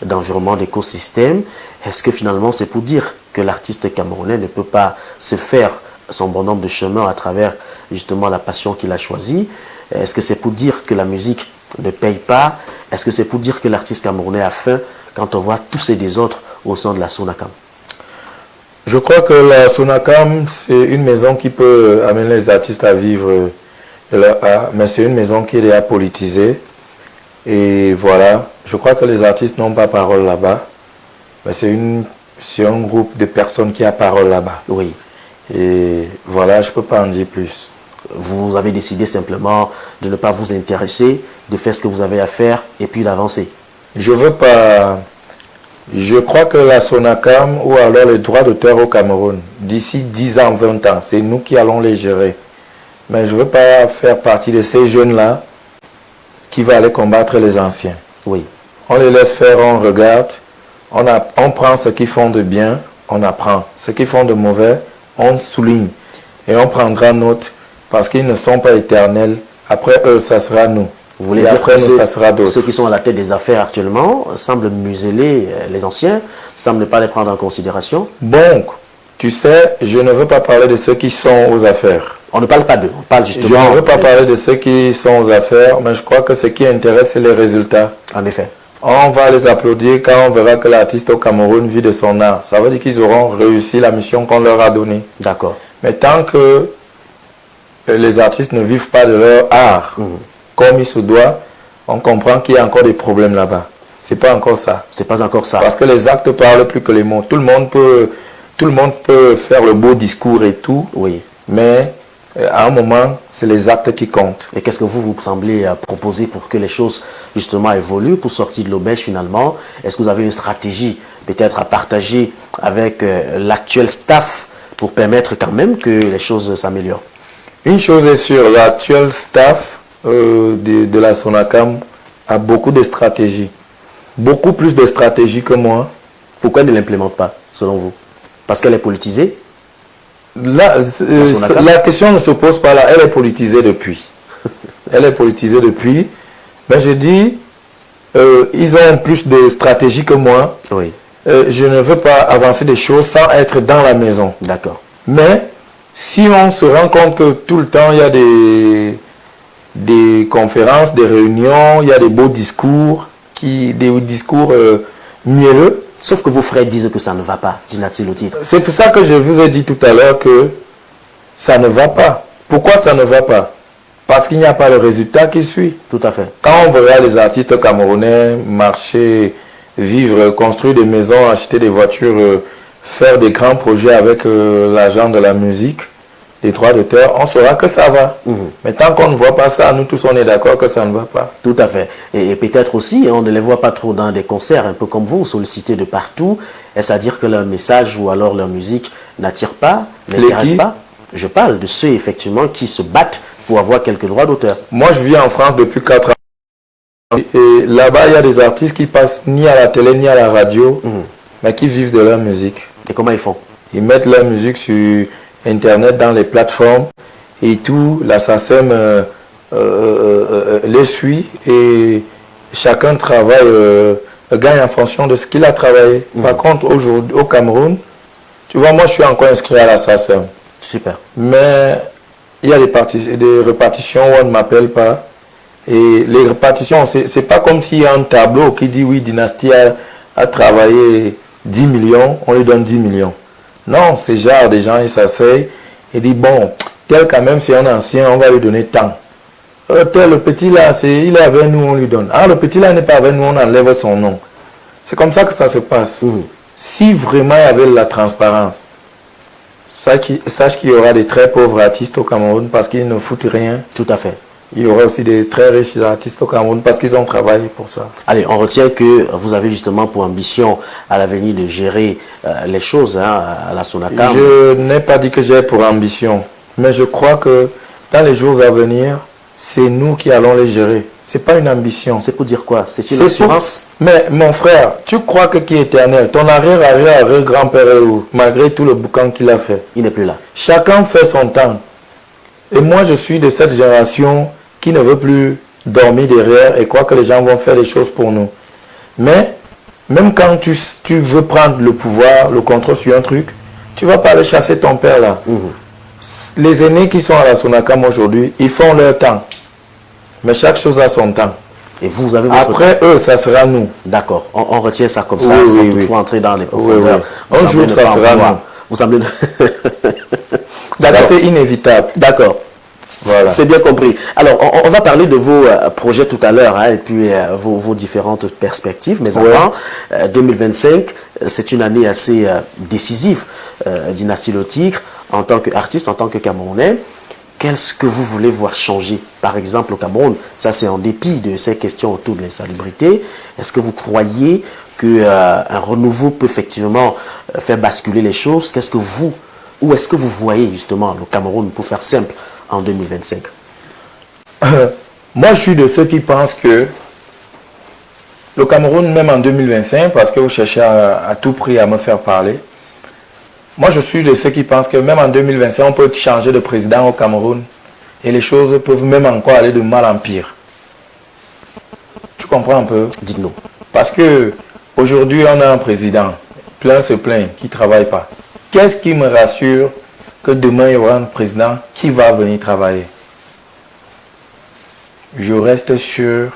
d'environnement d'écosystème. Est-ce que finalement c'est pour dire que l'artiste camerounais ne peut pas se faire son bonhomme de chemin à travers justement la passion qu'il a choisie? Est-ce que c'est pour dire que la musique ne paye pas? Est-ce que c'est pour dire que l'artiste camerounais a faim quand on voit tous ces désordres au sein de la Sonacam? Je crois que la Sonacam, c'est une maison qui peut amener les artistes à vivre leur art, mais c'est une maison qui est déjà politisée. Et voilà, je crois que les artistes n'ont pas parole là-bas, mais c'est un groupe de personnes qui a parole là-bas. Oui. Et voilà, je ne peux pas en dire plus. Vous avez décidé simplement de ne pas vous intéresser, de faire ce que vous avez à faire et puis d'avancer. Je veux pas... Je crois que la Sonacam ou alors les droits d'auteur au Cameroun, d'ici 10 ans, 20 ans, c'est nous qui allons les gérer. Mais je ne veux pas faire partie de ces jeunes-là qui vont aller combattre les anciens. Oui. On les laisse faire, on regarde, on prend ce qu'ils font de bien, on apprend. Ce qu'ils font de mauvais, on souligne. Et on prendra note parce qu'ils ne sont pas éternels. Après eux, ça sera nous. Vous voulez Et dire après, que nous, ça sera d'autres. ceux qui sont à la tête des affaires actuellement semblent museler les anciens, semblent ne pas les prendre en considération? Bon, tu sais, je ne veux pas parler de ceux qui sont aux affaires. On ne parle pas d'eux, on parle Je justement... ne veux pas parler de ceux qui sont aux affaires, mais je crois que ce qui intéresse, c'est les résultats. En effet. On va les applaudir quand on verra que l'artiste au Cameroun vit de son art. Ça veut dire qu'ils auront réussi la mission qu'on leur a donnée. D'accord. Mais tant que les artistes ne vivent pas de leur art comme il se doit, on comprend qu'il y a encore des problèmes là-bas. C'est pas encore ça. C'est pas encore ça. Parce que les actes parlent plus que les mots. Tout le monde peut faire le beau discours et tout, Oui. mais à un moment, c'est les actes qui comptent. Et qu'est-ce que vous semblez proposer pour que les choses justement évoluent, pour sortir de l'auberge finalement? Est-ce que vous avez une stratégie peut-être à partager avec l'actuel staff pour permettre quand même que les choses s'améliorent? Une chose est sûre, l'actuel staff de la Sonacam a beaucoup de stratégies. Beaucoup plus de stratégies que moi. Pourquoi elle ne l'implémente pas, selon vous? Parce qu'elle est politisée? La question ne se pose pas là, elle est politisée depuis. Elle est politisée depuis. Mais je dis, ils ont plus de stratégies que moi. Oui. Je ne veux pas avancer des choses sans être dans la maison. D'accord. Mais si on se rend compte que tout le temps, il y a des conférences, des réunions, il y a des beaux discours, des discours mielleux. Sauf que vos frères disent que ça ne va pas, Dynastie le titre. C'est pour ça que je vous ai dit tout à l'heure que ça ne va pas. Pourquoi ça ne va pas? Parce qu'il n'y a pas le résultat qui suit. Tout à fait. Quand on verra les artistes camerounais marcher, vivre, construire des maisons, acheter des voitures, faire des grands projets avec l'argent de la musique, les droits d'auteur, on saura que ça va. Mais tant qu'on ne voit pas ça, nous tous on est d'accord que ça ne va pas. Tout à fait. Et peut-être aussi, on ne les voit pas trop dans des concerts, un peu comme vous, sollicités de partout. Est-ce à dire que leur message ou alors leur musique n'attire pas, n'intéresse pas? Je parle de ceux effectivement qui se battent pour avoir quelques droits d'auteur. Moi je vis en France depuis 4 ans. Et là-bas il y a des artistes qui passent ni à la télé ni à la radio, mais qui vivent de leur musique. Et comment ils font? Ils mettent leur musique sur Internet, dans les plateformes et tout, la SACEM les suit et chacun travaille, gagne en fonction de ce qu'il a travaillé. Par contre, aujourd'hui, au Cameroun, tu vois, moi je suis encore inscrit à la SACEM. Super. Mais il y a des répartitions où on ne m'appelle pas. Et les répartitions, c'est pas comme s'il y a un tableau qui dit oui, Dynastie a travaillé 10 millions, on lui donne 10 millions. Non, c'est genre des gens, ils s'asseyent et disent bon, tel quand même c'est un ancien, on va lui donner tant. Tel, le petit là, il est avec nous, on lui donne. Ah, le petit là n'est pas avec nous, on enlève son nom. C'est comme ça que ça se passe. Si vraiment il y avait la transparence, sache qu'il y aura des très pauvres artistes au Cameroun parce qu'ils ne foutent rien. Tout à fait. Il y aura aussi des très riches artistes au Cameroun parce qu'ils ont travaillé pour ça. Allez, on retient que vous avez justement pour ambition à l'avenir de gérer les choses à la Sonacam. Je n'ai pas dit que j'ai pour ambition, mais je crois que dans les jours à venir, c'est nous qui allons les gérer. Ce n'est pas une ambition. C'est pour dire quoi? C'est une assurance? Mais mon frère, tu crois que qui est éternel? Ton arrière-grand-père est où? Malgré tout le boucan qu'il a fait. Il n'est plus là. Chacun fait son temps. Et moi, je suis de cette génération qui ne veut plus dormir derrière et croit que les gens vont faire des choses pour nous. Mais même quand tu veux prendre le pouvoir, le contrôle sur un truc, tu ne vas pas aller chasser ton père là. Les aînés qui sont à la Sonacam aujourd'hui, ils font leur temps. Mais chaque chose a son temps. Et vous avez votre Après eux, ça sera nous. D'accord, on retient ça comme ça, Oui, sans oui, toutefois entrer dans les profondeurs. Un jour, ça sera nous. Vous semblez... Ça, c'est inévitable. D'accord. Voilà. C'est bien compris. Alors, on va parler de vos projets tout à l'heure, et puis vos différentes perspectives. Mais avant, 2025, c'est une année assez décisive. Dynastie Le Tigre, en tant qu'artiste, en tant que Camerounais, qu'est-ce que vous voulez voir changer? Par exemple, au Cameroun, ça c'est en dépit de ces questions autour de l'insalubrité. Est-ce que vous croyez qu'un renouveau peut effectivement faire basculer les choses? Où est-ce que vous voyez justement le Cameroun, pour faire simple, en 2025? Moi, je suis de ceux qui pensent que le Cameroun, même en 2025, parce que vous cherchez à tout prix à me faire parler, moi, je suis de ceux qui pensent que même en 2025, on peut changer de président au Cameroun et les choses peuvent même encore aller de mal en pire. comprends un peu? Dites-nous. Parce que aujourd'hui, on a un président, plein se plaint, qui ne travaille pas. Qu'est-ce qui me rassure que demain, il y aura un président qui va venir travailler? Je reste sur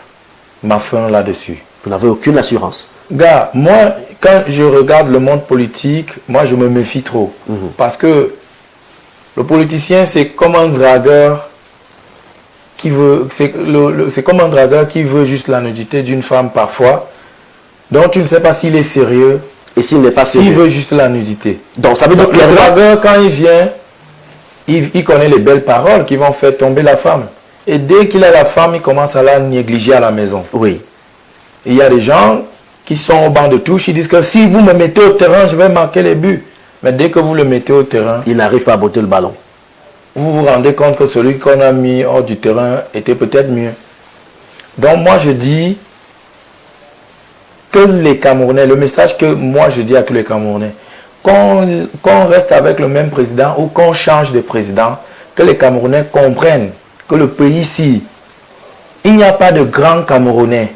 ma fin là-dessus. Vous n'avez aucune assurance. Gars, moi, quand je regarde le monde politique, moi, je me méfie trop. Parce que le politicien, c'est comme un dragueur qui veut, c'est comme un dragueur qui veut juste la nudité d'une femme parfois. Donc, tu ne sais pas s'il est sérieux. Et s'il n'est pas sérieux? S'il veut juste la nudité. Donc, ça veut dire que le dragueur, quand il vient, il connaît les belles paroles qui vont faire tomber la femme. Et dès qu'il a la femme, il commence à la négliger à la maison. Oui. Et il y a des gens qui sont au banc de touche, ils disent que si vous me mettez au terrain, je vais marquer les buts. Mais dès que vous le mettez au terrain, il n'arrive pas à botter le ballon. Vous vous rendez compte que celui qu'on a mis hors du terrain était peut-être mieux. Donc moi je dis que les Camerounais, le message que moi je dis à tous les Camerounais, qu'on reste avec le même président ou qu'on change de président, que les Camerounais comprennent que le pays ici, il n'y a pas de grands Camerounais,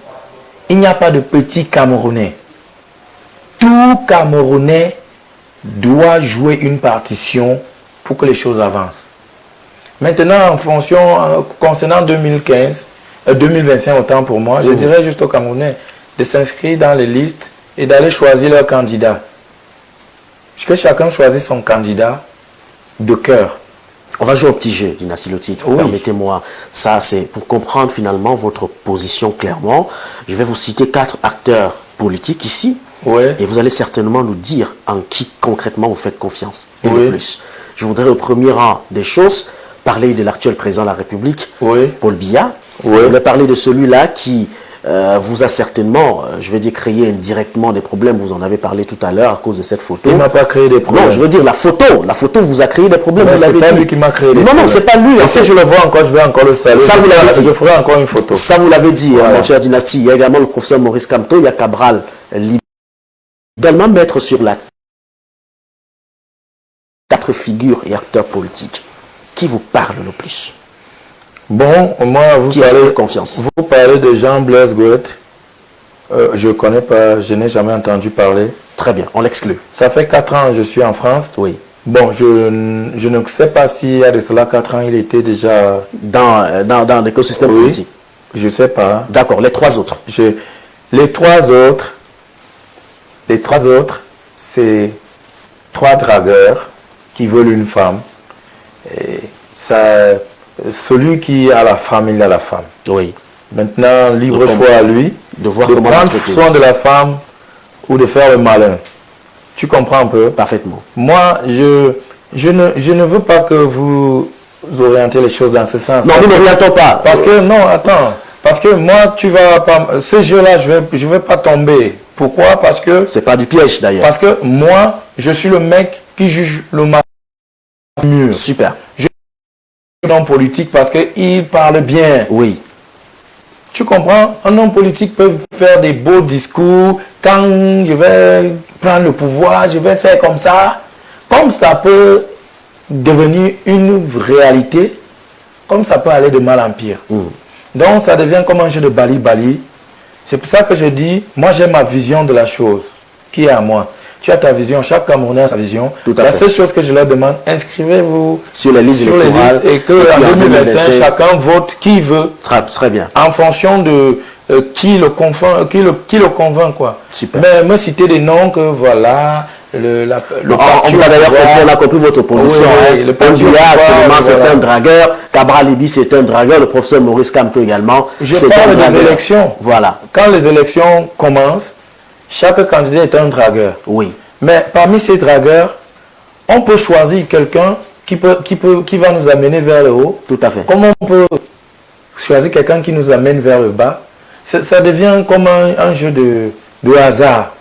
il n'y a pas de petits Camerounais. Tout Camerounais doit jouer une partition pour que les choses avancent. Maintenant, en fonction, concernant 2025 autant pour moi, je dirais juste aux Camerounais de s'inscrire dans les listes et d'aller choisir leur candidat. Que chacun choisisse son candidat de cœur. On va jouer au petit jeu, Dynastie le titre. Oui. Permettez-moi, ça c'est pour comprendre finalement votre position clairement. Je vais vous citer 4 acteurs politiques ici. Oui. Et vous allez certainement nous dire en qui concrètement vous faites confiance. Et Oui. le plus. Je voudrais au premier rang des choses parler de l'actuel président de la République, Oui. Paul Biya. Oui. Je vais parler de celui-là qui vous a certainement, je vais dire, créé indirectement des problèmes. Vous en avez parlé tout à l'heure à cause de cette photo. Il ne m'a pas créé des problèmes. Non, je veux dire, la photo vous a créé des problèmes. Mais vous l'avez c'est pas dit. lui qui m'a créé des Non, problèmes. non, c'est pas lui. Et si je le vois encore, je vais encore le saluer. Ça, vous l'avez dit. Je ferai encore une photo. Ça, vous l'avez dit, Voilà. mon cher Dynastie. Il y a également le professeur Maurice Kamto, il y a Cabral. Également mettre sur la 4 figures et acteurs politiques qui vous parlent le plus. Bon, moi, Qui inspire confiance. vous parlez de Jean-Blaise Goethe. Je ne connais pas, je n'ai jamais entendu parler. Très bien, on l'exclut. Ça fait 4 ans que je suis en France. Oui. Bon, je ne sais pas s'il y a de cela 4 ans, il était déjà... Dans l'écosystème Oui. politique. Je ne sais pas. D'accord, les 3 autres. Les trois autres, c'est 3 dragueurs qui veulent une femme. Et celui qui a la femme, il a la femme. Oui. Maintenant, libre Donc, choix à lui de voir de comment prendre le traiter. soin de la femme ou de faire le malin. Tu comprends un peu? Parfaitement. Moi, je ne veux pas que vous orientez les choses dans ce sens. Non, nous n'orientons pas. Parce que, non, attends. Parce que moi, tu vas pas... Ce jeu-là, je vais pas tomber. Pourquoi? Parce que... C'est pas du piège d'ailleurs. Parce que moi, je suis le mec qui juge le mieux. Super. Je suis un homme politique parce qu'il parle bien. Oui. Tu comprends? Un homme politique peut faire des beaux discours. Quand je vais prendre le pouvoir, je vais faire comme ça. Comme ça peut devenir une réalité, comme ça peut aller de mal en pire. Donc ça devient comme un jeu de bali-bali. C'est pour ça que je dis, moi j'ai ma vision de la chose qui est à moi. Tu as ta vision, chaque Camerounais a sa vision. Tout à la fait. seule chose que je leur demande, inscrivez-vous Sur les listes électorales. et qu'en en 2025, chacun vote qui veut Très bien. en fonction de qui le convainc, quoi. Super. Mais me citer des noms que voilà, le On parti vous a au d'ailleurs pouvoir. compris, on a compris votre position. Oui, oui, hein. le Paul parti au Biya, pouvoir, actuellement, c'est voilà. un dragueur. Cabral Libi, c'est un dragueur. Le professeur Maurice Kamto également. Je c'est parle un des dragueur. élections. Voilà. Quand les élections commencent, chaque candidat est un dragueur. Oui. Mais parmi ces dragueurs, on peut choisir quelqu'un qui va nous amener vers le haut. Tout à fait. Comment on peut choisir quelqu'un qui nous amène vers le bas? Ça devient comme un jeu de hasard.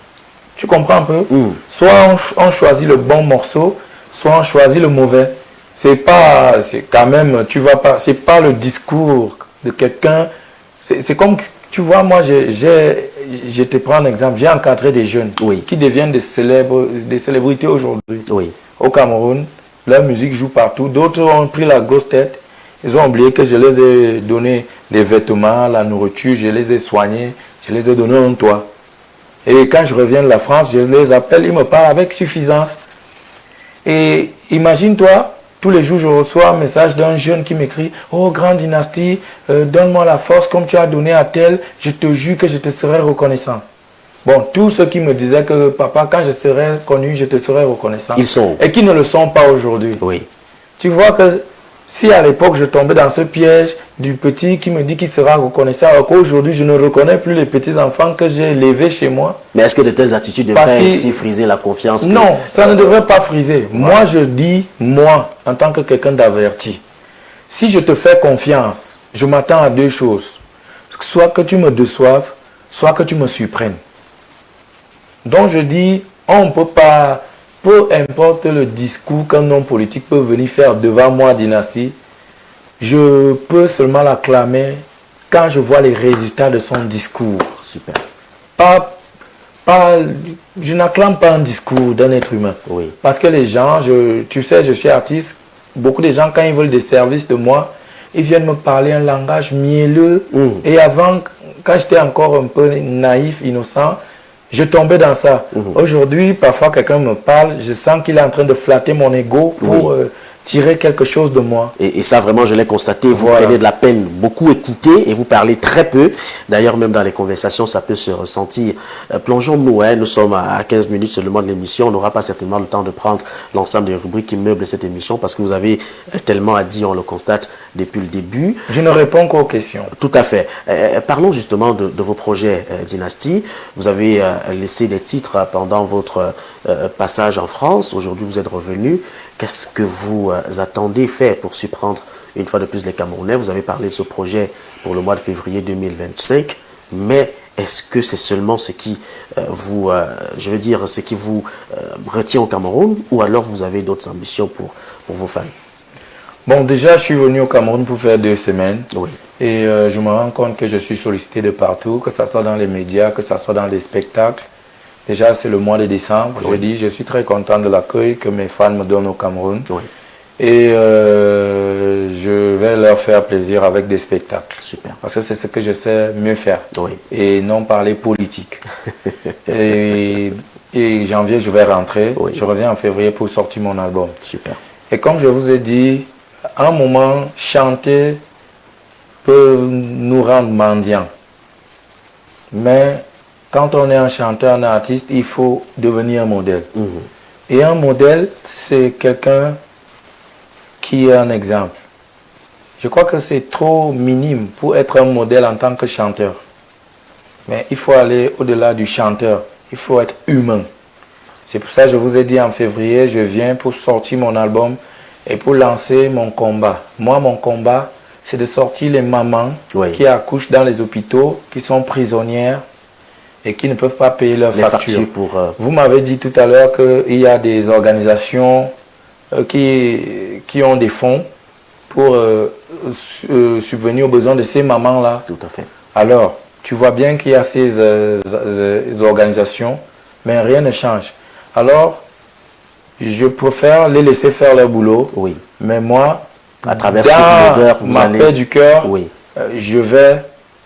Tu comprends un peu? Soit on choisit le bon morceau, soit on choisit le mauvais. C'est quand même, tu vas pas, c'est pas le discours de quelqu'un. C'est comme, tu vois, moi, je te prends un exemple. J'ai encadré des jeunes Oui. qui deviennent des célébrités aujourd'hui. Oui. Au Cameroun, leur musique joue partout. D'autres ont pris la grosse tête. Ils ont oublié que je les ai donné des vêtements, la nourriture, je les ai soignés. Je les ai donnés un toit. Et quand je reviens de la France, je les appelle, ils me parlent avec suffisance. Et imagine-toi, tous les jours, je reçois un message d'un jeune qui m'écrit « Oh, grande dynastie, donne-moi la force comme tu as donné à tel, je te jure que je te serai reconnaissant. » Bon, tous ceux qui me disaient que « Papa, quand je serai connu, je te serai reconnaissant. » Ils sont. Et qui ne le sont pas aujourd'hui. Oui. Tu vois que si à l'époque je tombais dans ce piège du petit qui me dit qu'il sera reconnaissant, alors qu'aujourd'hui je ne reconnais plus les petits enfants que j'ai élevés chez moi. Mais est-ce que de telles attitudes devraient ainsi friser la confiance? Non, ça ne devrait pas friser. Moi je dis, moi, en tant que quelqu'un d'averti, si je te fais confiance, je m'attends à deux choses. Soit que tu me déçoives, soit que tu me surprennes. Donc je dis, on ne peut pas... Peu importe le discours qu'un homme politique peut venir faire devant moi, dynastie, je peux seulement l'acclamer quand je vois les résultats de son discours. Super. Je n'acclame pas un discours d'un être humain. Oui. Parce que les gens, tu sais, je suis artiste, beaucoup de gens, quand ils veulent des services de moi, ils viennent me parler un langage mielleux. Et avant, quand j'étais encore un peu naïf, innocent, je tombais dans ça. Aujourd'hui, parfois, quelqu'un me parle, je sens qu'il est en train de flatter mon ego pour tirer quelque chose de moi. Et ça, vraiment, je l'ai constaté. Vous Voilà. prenez de la peine, beaucoup écouter et vous parlez très peu. D'ailleurs, même dans les conversations, ça peut se ressentir. Plongeons-nous, hein, nous sommes à 15 minutes seulement de l'émission. On n'aura pas certainement le temps de prendre l'ensemble des rubriques qui meublent cette émission parce que vous avez tellement à dire, on le constate depuis le début. Je ne réponds qu'aux questions. Tout à fait. Parlons justement de vos projets Dynastie. Vous avez laissé des titres pendant votre passage en France. Aujourd'hui, vous êtes revenu. Qu'est-ce que vous attendez faire pour surprendre une fois de plus les Camerounais? Vous avez parlé de ce projet pour le mois de février 2025, mais est-ce que c'est seulement ce qui je veux dire, ce qui vous retient au Cameroun, ou alors vous avez d'autres ambitions pour vos fans? Bon, déjà, je suis venu au Cameroun pour faire 2 semaines. Oui. Et je me rends compte que je suis sollicité de partout, que ce soit dans les médias, que ce soit dans les spectacles. Déjà, c'est le mois de décembre. Oui. Je dis, je suis très content de l'accueil que mes fans me donnent au Cameroun. Oui. Et je vais leur faire plaisir avec des spectacles. Super. Parce que c'est ce que je sais mieux faire. Oui. Et non parler politique. et janvier, je vais rentrer. Oui. Je reviens en février pour sortir mon album. Super. Et comme je vous ai dit, à un moment, chanter peut nous rendre mendiants. Mais quand on est un chanteur, un artiste, il faut devenir un modèle. Et un modèle, c'est quelqu'un qui est un exemple. Je crois que c'est trop minime pour être un modèle en tant que chanteur. Mais il faut aller au-delà du chanteur. Il faut être humain. C'est pour ça que je vous ai dit en février, je viens pour sortir mon album et pour lancer mon combat. Moi, mon combat, c'est de sortir les mamans qui accouchent dans les hôpitaux, qui sont prisonnières et qui ne peuvent pas payer leurs factures. Vous m'avez dit tout à l'heure qu'il y a des organisations qui ont des fonds pour subvenir aux besoins de ces mamans-là. Tout à fait. Alors, tu vois bien qu'il y a ces organisations, mais rien ne change. Alors, je préfère les laisser faire leur boulot. Oui. Mais moi, à travers dans ma paix du cœur, oui. Je vais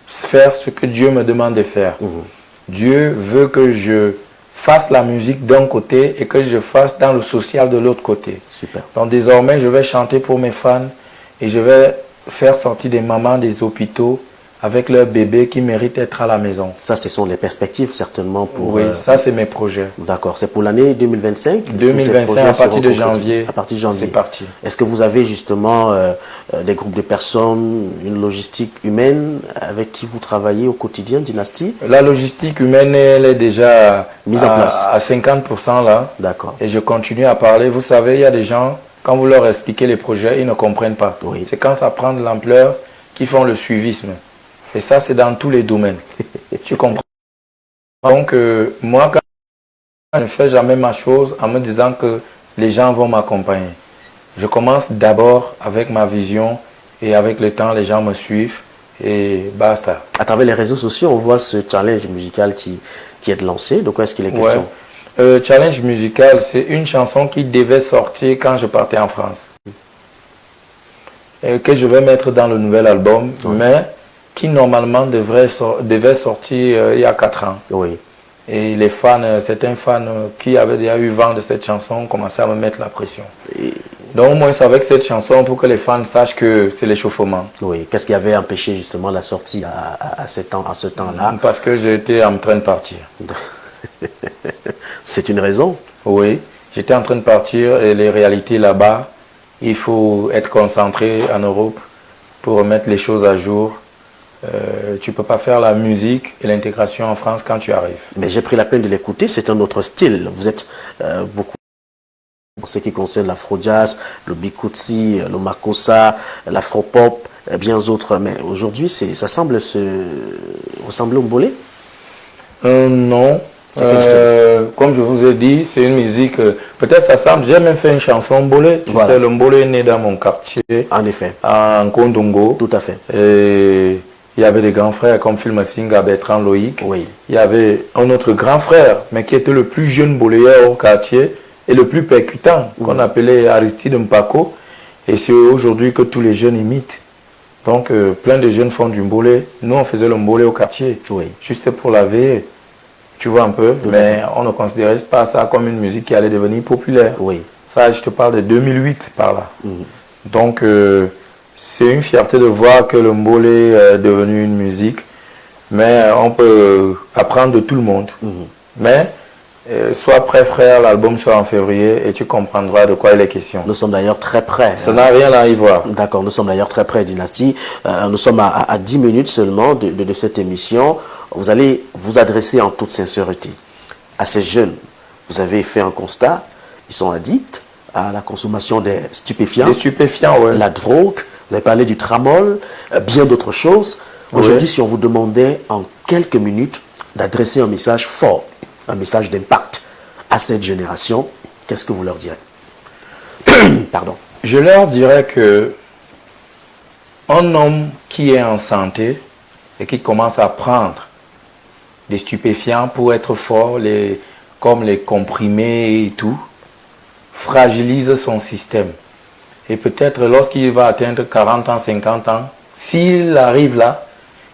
faire ce que Dieu me demande de faire. Dieu veut que je fasse la musique d'un côté et que je fasse dans le social de l'autre côté. Super. Donc désormais, je vais chanter pour mes fans et je vais faire sortir des mamans des hôpitaux avec leurs bébés qui méritent d'être à la maison. Ça, ce sont les perspectives certainement pour... Oui, ça c'est mes projets. D'accord, c'est pour l'année 2025? 2025 à partir de janvier. À partir de janvier. C'est parti. Est-ce que vous avez justement des groupes de personnes, une logistique humaine avec qui vous travaillez au quotidien, Dynastie? La logistique humaine, elle est déjà mise en place à 50% là. D'accord. Et je continue à parler. Vous savez, il y a des gens, quand vous leur expliquez les projets, ils ne comprennent pas. Oui. C'est quand ça prend de l'ampleur qu'ils font le suivisme. Et ça, c'est dans tous les domaines. Tu comprends? Donc, moi, quand je ne fais jamais ma chose en me disant que les gens vont m'accompagner. Je commence d'abord avec ma vision et avec le temps, les gens me suivent et basta. À travers les réseaux sociaux, on voit ce challenge musical qui est lancé. De quoi est-ce qu'il est question? Challenge musical, c'est une chanson qui devait sortir quand je partais en France. Et que je vais mettre dans le nouvel album, mais qui normalement devait sortir il y a 4 ans. Oui. Et les fans, certains fans qui avaient déjà eu vent de cette chanson ont commencé à me mettre la pression. Donc moi, avec cette chanson, pour que les fans sachent que c'est l'échauffement. Oui. Qu'est-ce qui avait empêché justement la sortie à ce temps-là? Parce que j'étais en train de partir. C'est une raison? Oui, j'étais en train de partir et les réalités là-bas, il faut être concentré en Europe pour remettre les choses à jour. Tu ne peux pas faire la musique et l'intégration en France quand tu arrives. Mais j'ai pris la peine de l'écouter, c'est un autre style. Vous êtes beaucoup en ce qui concerne l'afro-jazz, le bikutsi, le makossa, l'afro-pop, bien d'autres. Mais aujourd'hui, ça semble ressembler au mbolé? Non. Comme je vous ai dit, c'est une musique, peut-être ça semble, j'ai même fait une chanson mbolé. Tu sais, le mbolé est né dans mon quartier. En effet. En Kondongo. Tout à fait. Et il y avait des grands frères comme Phil Massinga, Bertrand Loïc. Oui. Il y avait un autre grand frère, mais qui était le plus jeune mboléeur au quartier et le plus percutant, qu'on appelait Aristide Mpako. Et c'est aujourd'hui que tous les jeunes imitent. Donc, plein de jeunes font du mbolé. Nous, on faisait le mbolé au quartier, juste pour la veille. Tu vois un peu, mais on ne considérait pas ça comme une musique qui allait devenir populaire. Oui. Ça, je te parle de 2008 par là. Donc, c'est une fierté de voir que le mbolé est devenu une musique, mais on peut apprendre de tout le monde. Mais, sois prêt frère, l'album sera en février et tu comprendras de quoi il est question. Nous sommes d'ailleurs très près. Ça n'a rien à y voir. D'accord, nous sommes d'ailleurs très près, Dynastie. Nous sommes à 10 minutes seulement de cette émission. Vous allez vous adresser en toute sincérité à ces jeunes. Vous avez fait un constat, ils sont addicts à la consommation des stupéfiants. Des stupéfiants, oui. La drogue, vous avez parlé du tramol, bien d'autres choses. Aujourd'hui, si on vous demandait en quelques minutes d'adresser un message fort, un message d'impact à cette génération, qu'est-ce que vous leur direz? Pardon. Je leur dirais que un homme qui est en santé et qui commence à prendre des stupéfiants pour être fort, comme les comprimés et tout, fragilise son système. Et peut-être lorsqu'il va atteindre 40 ans, 50 ans, s'il arrive là,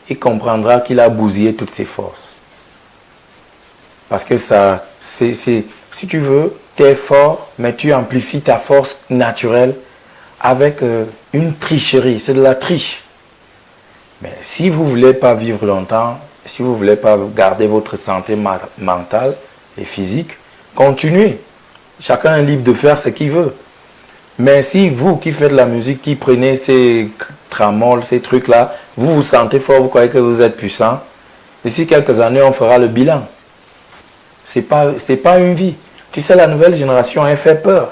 il comprendra qu'il a bousillé toutes ses forces. Parce que ça, si tu veux, tu es fort, mais tu amplifies ta force naturelle avec une tricherie, c'est de la triche. Mais si vous ne voulez pas vivre longtemps, si vous ne voulez pas garder votre santé mentale et physique, continuez. Chacun est libre de faire ce qu'il veut. Mais si vous qui faites la musique, qui prenez ces tramols, ces trucs-là, vous vous sentez fort, vous croyez que vous êtes puissant, d'ici quelques années, on fera le bilan. C'est pas une vie. Tu sais, la nouvelle génération, elle fait peur.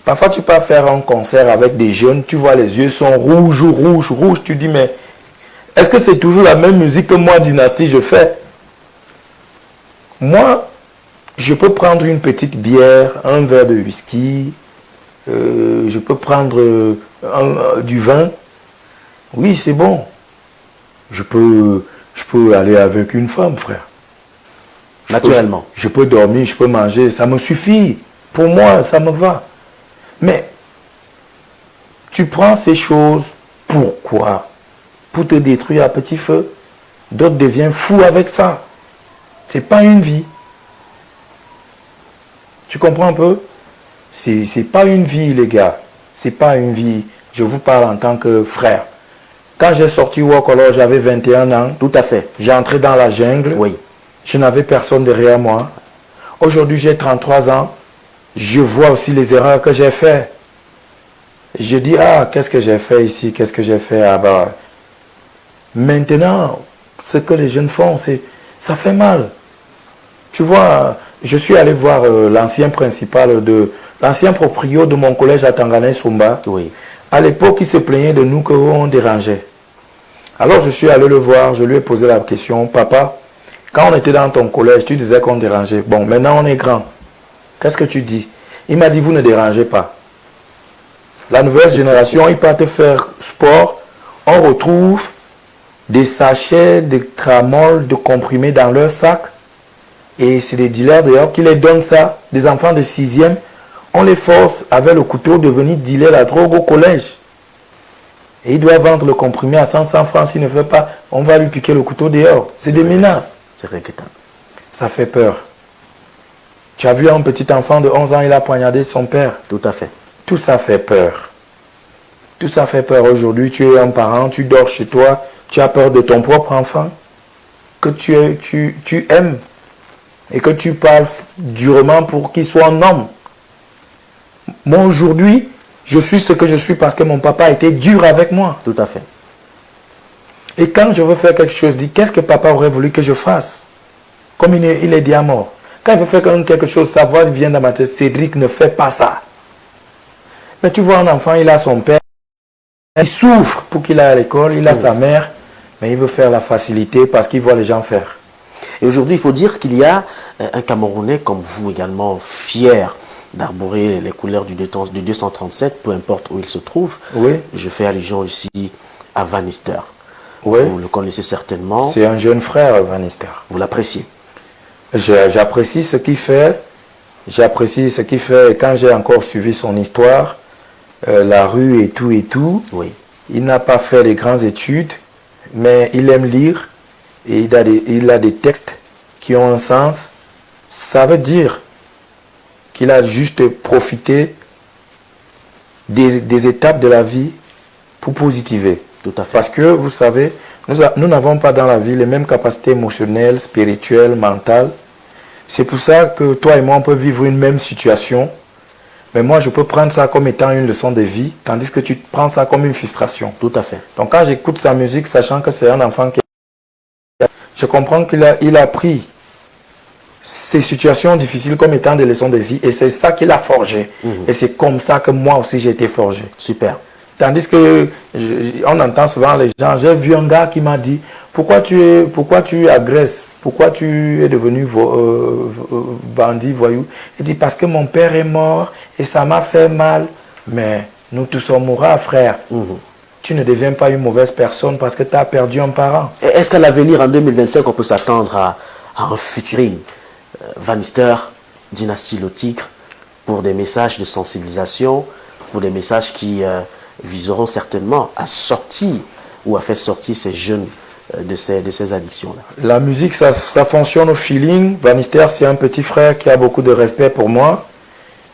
Parfois, tu peux faire un concert avec des jeunes, tu vois, les yeux sont rouges, rouges, rouges. Tu dis, mais est-ce que c'est toujours la même musique que moi, Dynastie, je fais? Moi, je peux prendre une petite bière, un verre de whisky, je peux prendre du vin. Oui, c'est bon. Je peux aller avec une femme, frère. Naturellement. Je peux dormir, je peux manger, ça me suffit. Pour moi, ça me va. Mais tu prends ces choses, pourquoi? Pour te détruire à petit feu. D'autres deviennent fous avec ça. C'est pas une vie. Tu comprends un peu? C'est pas une vie, les gars. C'est pas une vie. Je vous parle en tant que frère. Quand j'ai sorti Walk alors j'avais 21 ans. Tout à fait. J'ai entré dans la jungle. Oui. Je n'avais personne derrière moi. Aujourd'hui, j'ai 33 ans. Je vois aussi les erreurs que j'ai faites. Je dis, ah, qu'est-ce que j'ai fait ici? Qu'est-ce que j'ai fait là-bas? Maintenant, ce que les jeunes font, ça fait mal. Tu vois, je suis allé voir l'ancien proprio de mon collège à Tanganay Sumba. Oui. À l'époque, il se plaignait de nous qu'on dérangeait. Alors, je suis allé le voir, je lui ai posé la question, papa, quand on était dans ton collège, tu disais qu'on dérangeait. Bon, maintenant on est grand. Qu'est-ce que tu dis? Il m'a dit, vous ne dérangez pas. La nouvelle génération, ils partent faire sport. On retrouve des sachets de tramol, de comprimés dans leur sac. Et c'est des dealers d'ailleurs qui les donnent ça. Des enfants de 6e, on les force avec le couteau de venir dealer la drogue au collège. Et il doit vendre le comprimé à 500 francs. S'il ne fait pas, on va lui piquer le couteau dehors. C'est des menaces. C'est regrettable. Ça fait peur. Tu as vu un petit enfant de 11 ans, il a poignardé son père. Tout à fait. Tout ça fait peur. Tout ça fait peur. Aujourd'hui, tu es un parent, tu dors chez toi, tu as peur de ton propre enfant que tu aimes et que tu parles durement pour qu'il soit un homme. Moi, aujourd'hui, je suis ce que je suis parce que mon papa a été dur avec moi. Tout à fait. Et quand je veux faire quelque chose, je dis, qu'est-ce que papa aurait voulu que je fasse? Comme il est dit à mort. Quand il veut faire quelque chose, sa voix vient dans ma tête, Cédric, ne fais pas ça. Mais tu vois un enfant, il a son père, il souffre pour qu'il aille à l'école, il a sa mère, mais il veut faire la facilité parce qu'il voit les gens faire. Et aujourd'hui, il faut dire qu'il y a un Camerounais comme vous également fier d'arborer les couleurs du 237, peu importe où il se trouve. Oui. Je fais allusion ici à Van Nistelrooy. Oui. Vous le connaissez certainement. C'est un jeune frère, Van Nistelrooy. Vous l'appréciez. J'apprécie ce qu'il fait. J'apprécie ce qu'il fait. Et quand j'ai encore suivi son histoire, la rue et tout, oui. Il n'a pas fait les grandes études, mais il aime lire et il a des textes qui ont un sens. Ça veut dire qu'il a juste profité des étapes de la vie pour positiver. Tout à fait. Parce que, vous savez, nous n'avons pas dans la vie les mêmes capacités émotionnelles, spirituelles, mentales. C'est pour ça que toi et moi, on peut vivre une même situation. Mais moi, je peux prendre ça comme étant une leçon de vie, tandis que tu prends ça comme une frustration. Tout à fait. Donc quand j'écoute sa musique, sachant que c'est un enfant qui... Je comprends qu'il a pris ces situations difficiles comme étant des leçons de vie. Et c'est ça qu'il a forgé. Et c'est comme ça que moi aussi j'ai été forgé. Super. Tandis que on entend souvent les gens, j'ai vu un gars qui m'a dit, pourquoi tu agresses, pourquoi tu es devenu bandit, voyou? Il dit, parce que mon père est mort et ça m'a fait mal. Mais nous tous sommes mourants, frère. Tu ne deviens pas une mauvaise personne parce que tu as perdu un parent. Est-ce qu'à l'avenir, en 2025, on peut s'attendre à un featuring Van Nistelrooy, Dynastie Le Tigre, pour des messages de sensibilisation, pour des messages qui viseront certainement à sortir ou à faire sortir ces jeunes de ces addictions-là? La musique, ça fonctionne au feeling. Van Nistelrooy, c'est un petit frère qui a beaucoup de respect pour moi,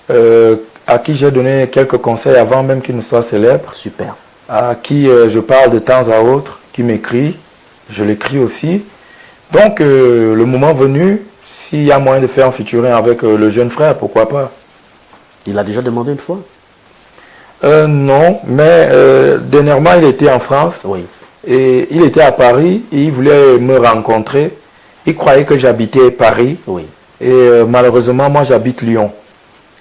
à qui j'ai donné quelques conseils avant même qu'il ne soit célèbre. Super. À qui je parle de temps à autre, qui m'écrit, je l'écris aussi. Donc, le moment venu, s'il y a moyen de faire un featuring avec le jeune frère, pourquoi pas? Il a déjà demandé une fois? Non, mais dernièrement, il était en France. Oui. Et il était à Paris et il voulait me rencontrer. Il croyait que j'habitais Paris. Oui. Et malheureusement, moi, j'habite Lyon.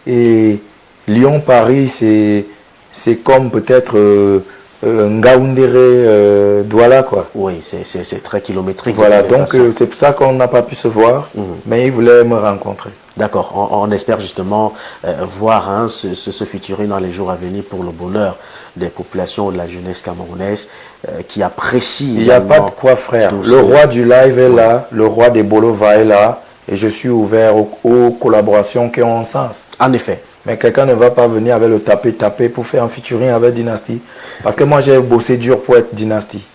Et Lyon-Paris, c'est comme peut-être Ngaoundéré, Douala, quoi. Oui, c'est très kilométrique. Voilà, donc c'est pour ça qu'on n'a pas pu se voir, mais il voulait me rencontrer. D'accord, on espère justement voir ce featuring dans les jours à venir pour le bonheur des populations de la jeunesse camerounaise qui apprécie. Il n'y a pas de quoi, frère. Le roi du live est là, le roi des Bolova est là, et je suis ouvert aux collaborations qui ont un sens. En effet. Mais quelqu'un ne va pas venir avec le taper pour faire un featuring avec Dynastie. Parce que moi, j'ai bossé dur pour être Dynastie.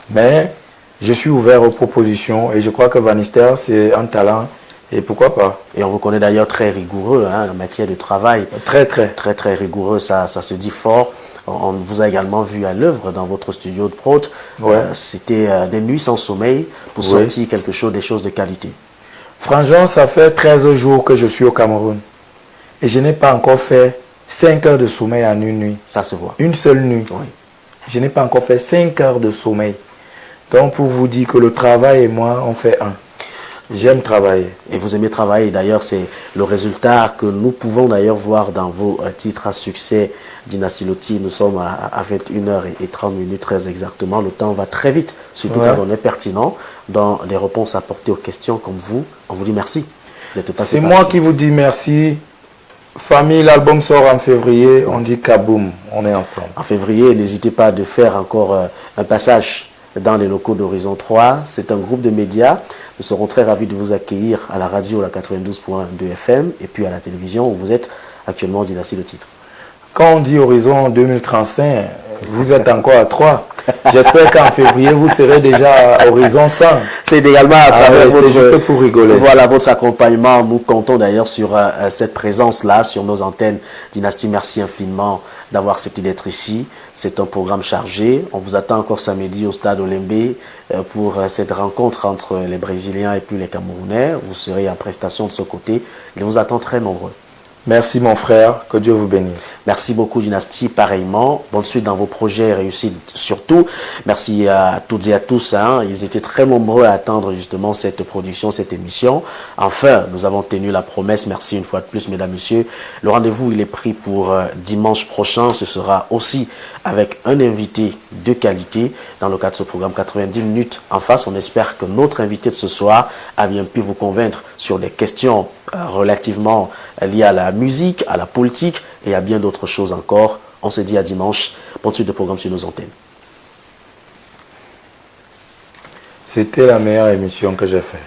Mais je suis ouvert aux propositions et je crois que Van Nistelrooy, c'est un talent. Et pourquoi pas? Et on vous connaît d'ailleurs très rigoureux en matière de travail. Très rigoureux, ça se dit fort. On vous a également vu à l'œuvre dans votre studio de prod. Ouais. C'était des nuits sans sommeil pour sortir des choses de qualité. Franchement, ça fait 13 jours que je suis au Cameroun. Et je n'ai pas encore fait 5 heures de sommeil en une nuit. Ça se voit. Une seule nuit. Oui. Je n'ai pas encore fait 5 heures de sommeil. Donc pour vous dire que le travail et moi, on fait un. J'aime travailler. Et vous aimez travailler. D'ailleurs, c'est le résultat que nous pouvons d'ailleurs voir dans vos titres à succès. Dynastie Le Tigre, nous sommes à 21h30 très exactement. Le temps va très vite, surtout quand on est pertinent dans les réponses apportées aux questions comme vous. On vous dit merci d'être passé. C'est moi qui vous dis merci. Famille, l'album sort en février. On dit kaboum, on est ensemble. En février, n'hésitez pas de faire encore un passage dans les locaux d'Horizon 3. C'est un groupe de médias. Nous serons très ravis de vous accueillir à la radio, la 92.2 FM, et puis à la télévision où vous êtes actuellement Dynastie Le Tigre. Quand on dit Horizon 2035, Vous êtes encore à 3. J'espère qu'en février, vous serez déjà à horizon 100. C'est également à travers c'est juste pour rigoler. Voilà, votre accompagnement. Nous comptons d'ailleurs sur cette présence-là, sur nos antennes. Dynastie, merci infiniment d'avoir accepté d'être ici. C'est un programme chargé. On vous attend encore samedi au stade Olembe pour cette rencontre entre les Brésiliens et puis les Camerounais. Vous serez en prestation de ce côté. Il vous attend très nombreux. Merci mon frère, que Dieu vous bénisse. Merci beaucoup Dynastie, pareillement. Bonne suite dans vos projets, réussite surtout. Merci à toutes et à tous. Ils étaient très nombreux à attendre justement cette production, cette émission. Enfin, nous avons tenu la promesse. Merci une fois de plus, mesdames, messieurs. Le rendez-vous, il est pris pour dimanche prochain. Ce sera aussi avec un invité de qualité dans le cadre de ce programme 90 minutes en face. On espère que notre invité de ce soir a bien pu vous convaincre sur des questions relativement liées à la musique, à la politique et à bien d'autres choses encore. On se dit à dimanche. Bonne suite de programme sur nos antennes. C'était la meilleure émission que j'ai faite.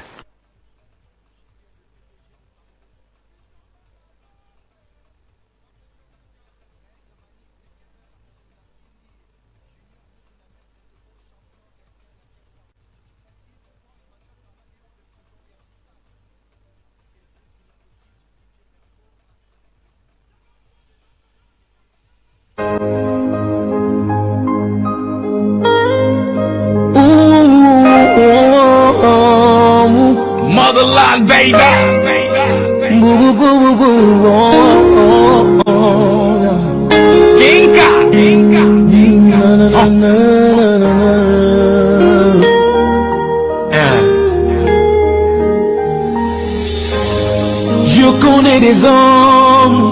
Motherland, baby. Boo, boo, boo, boo, boo. Oh, oh, oh. Kinka, kinka, kinka. Na, na, na, na, na, Je connais des hommes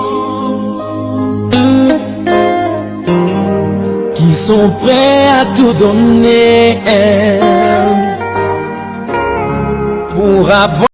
qui sont prêts à tout donner pour avoir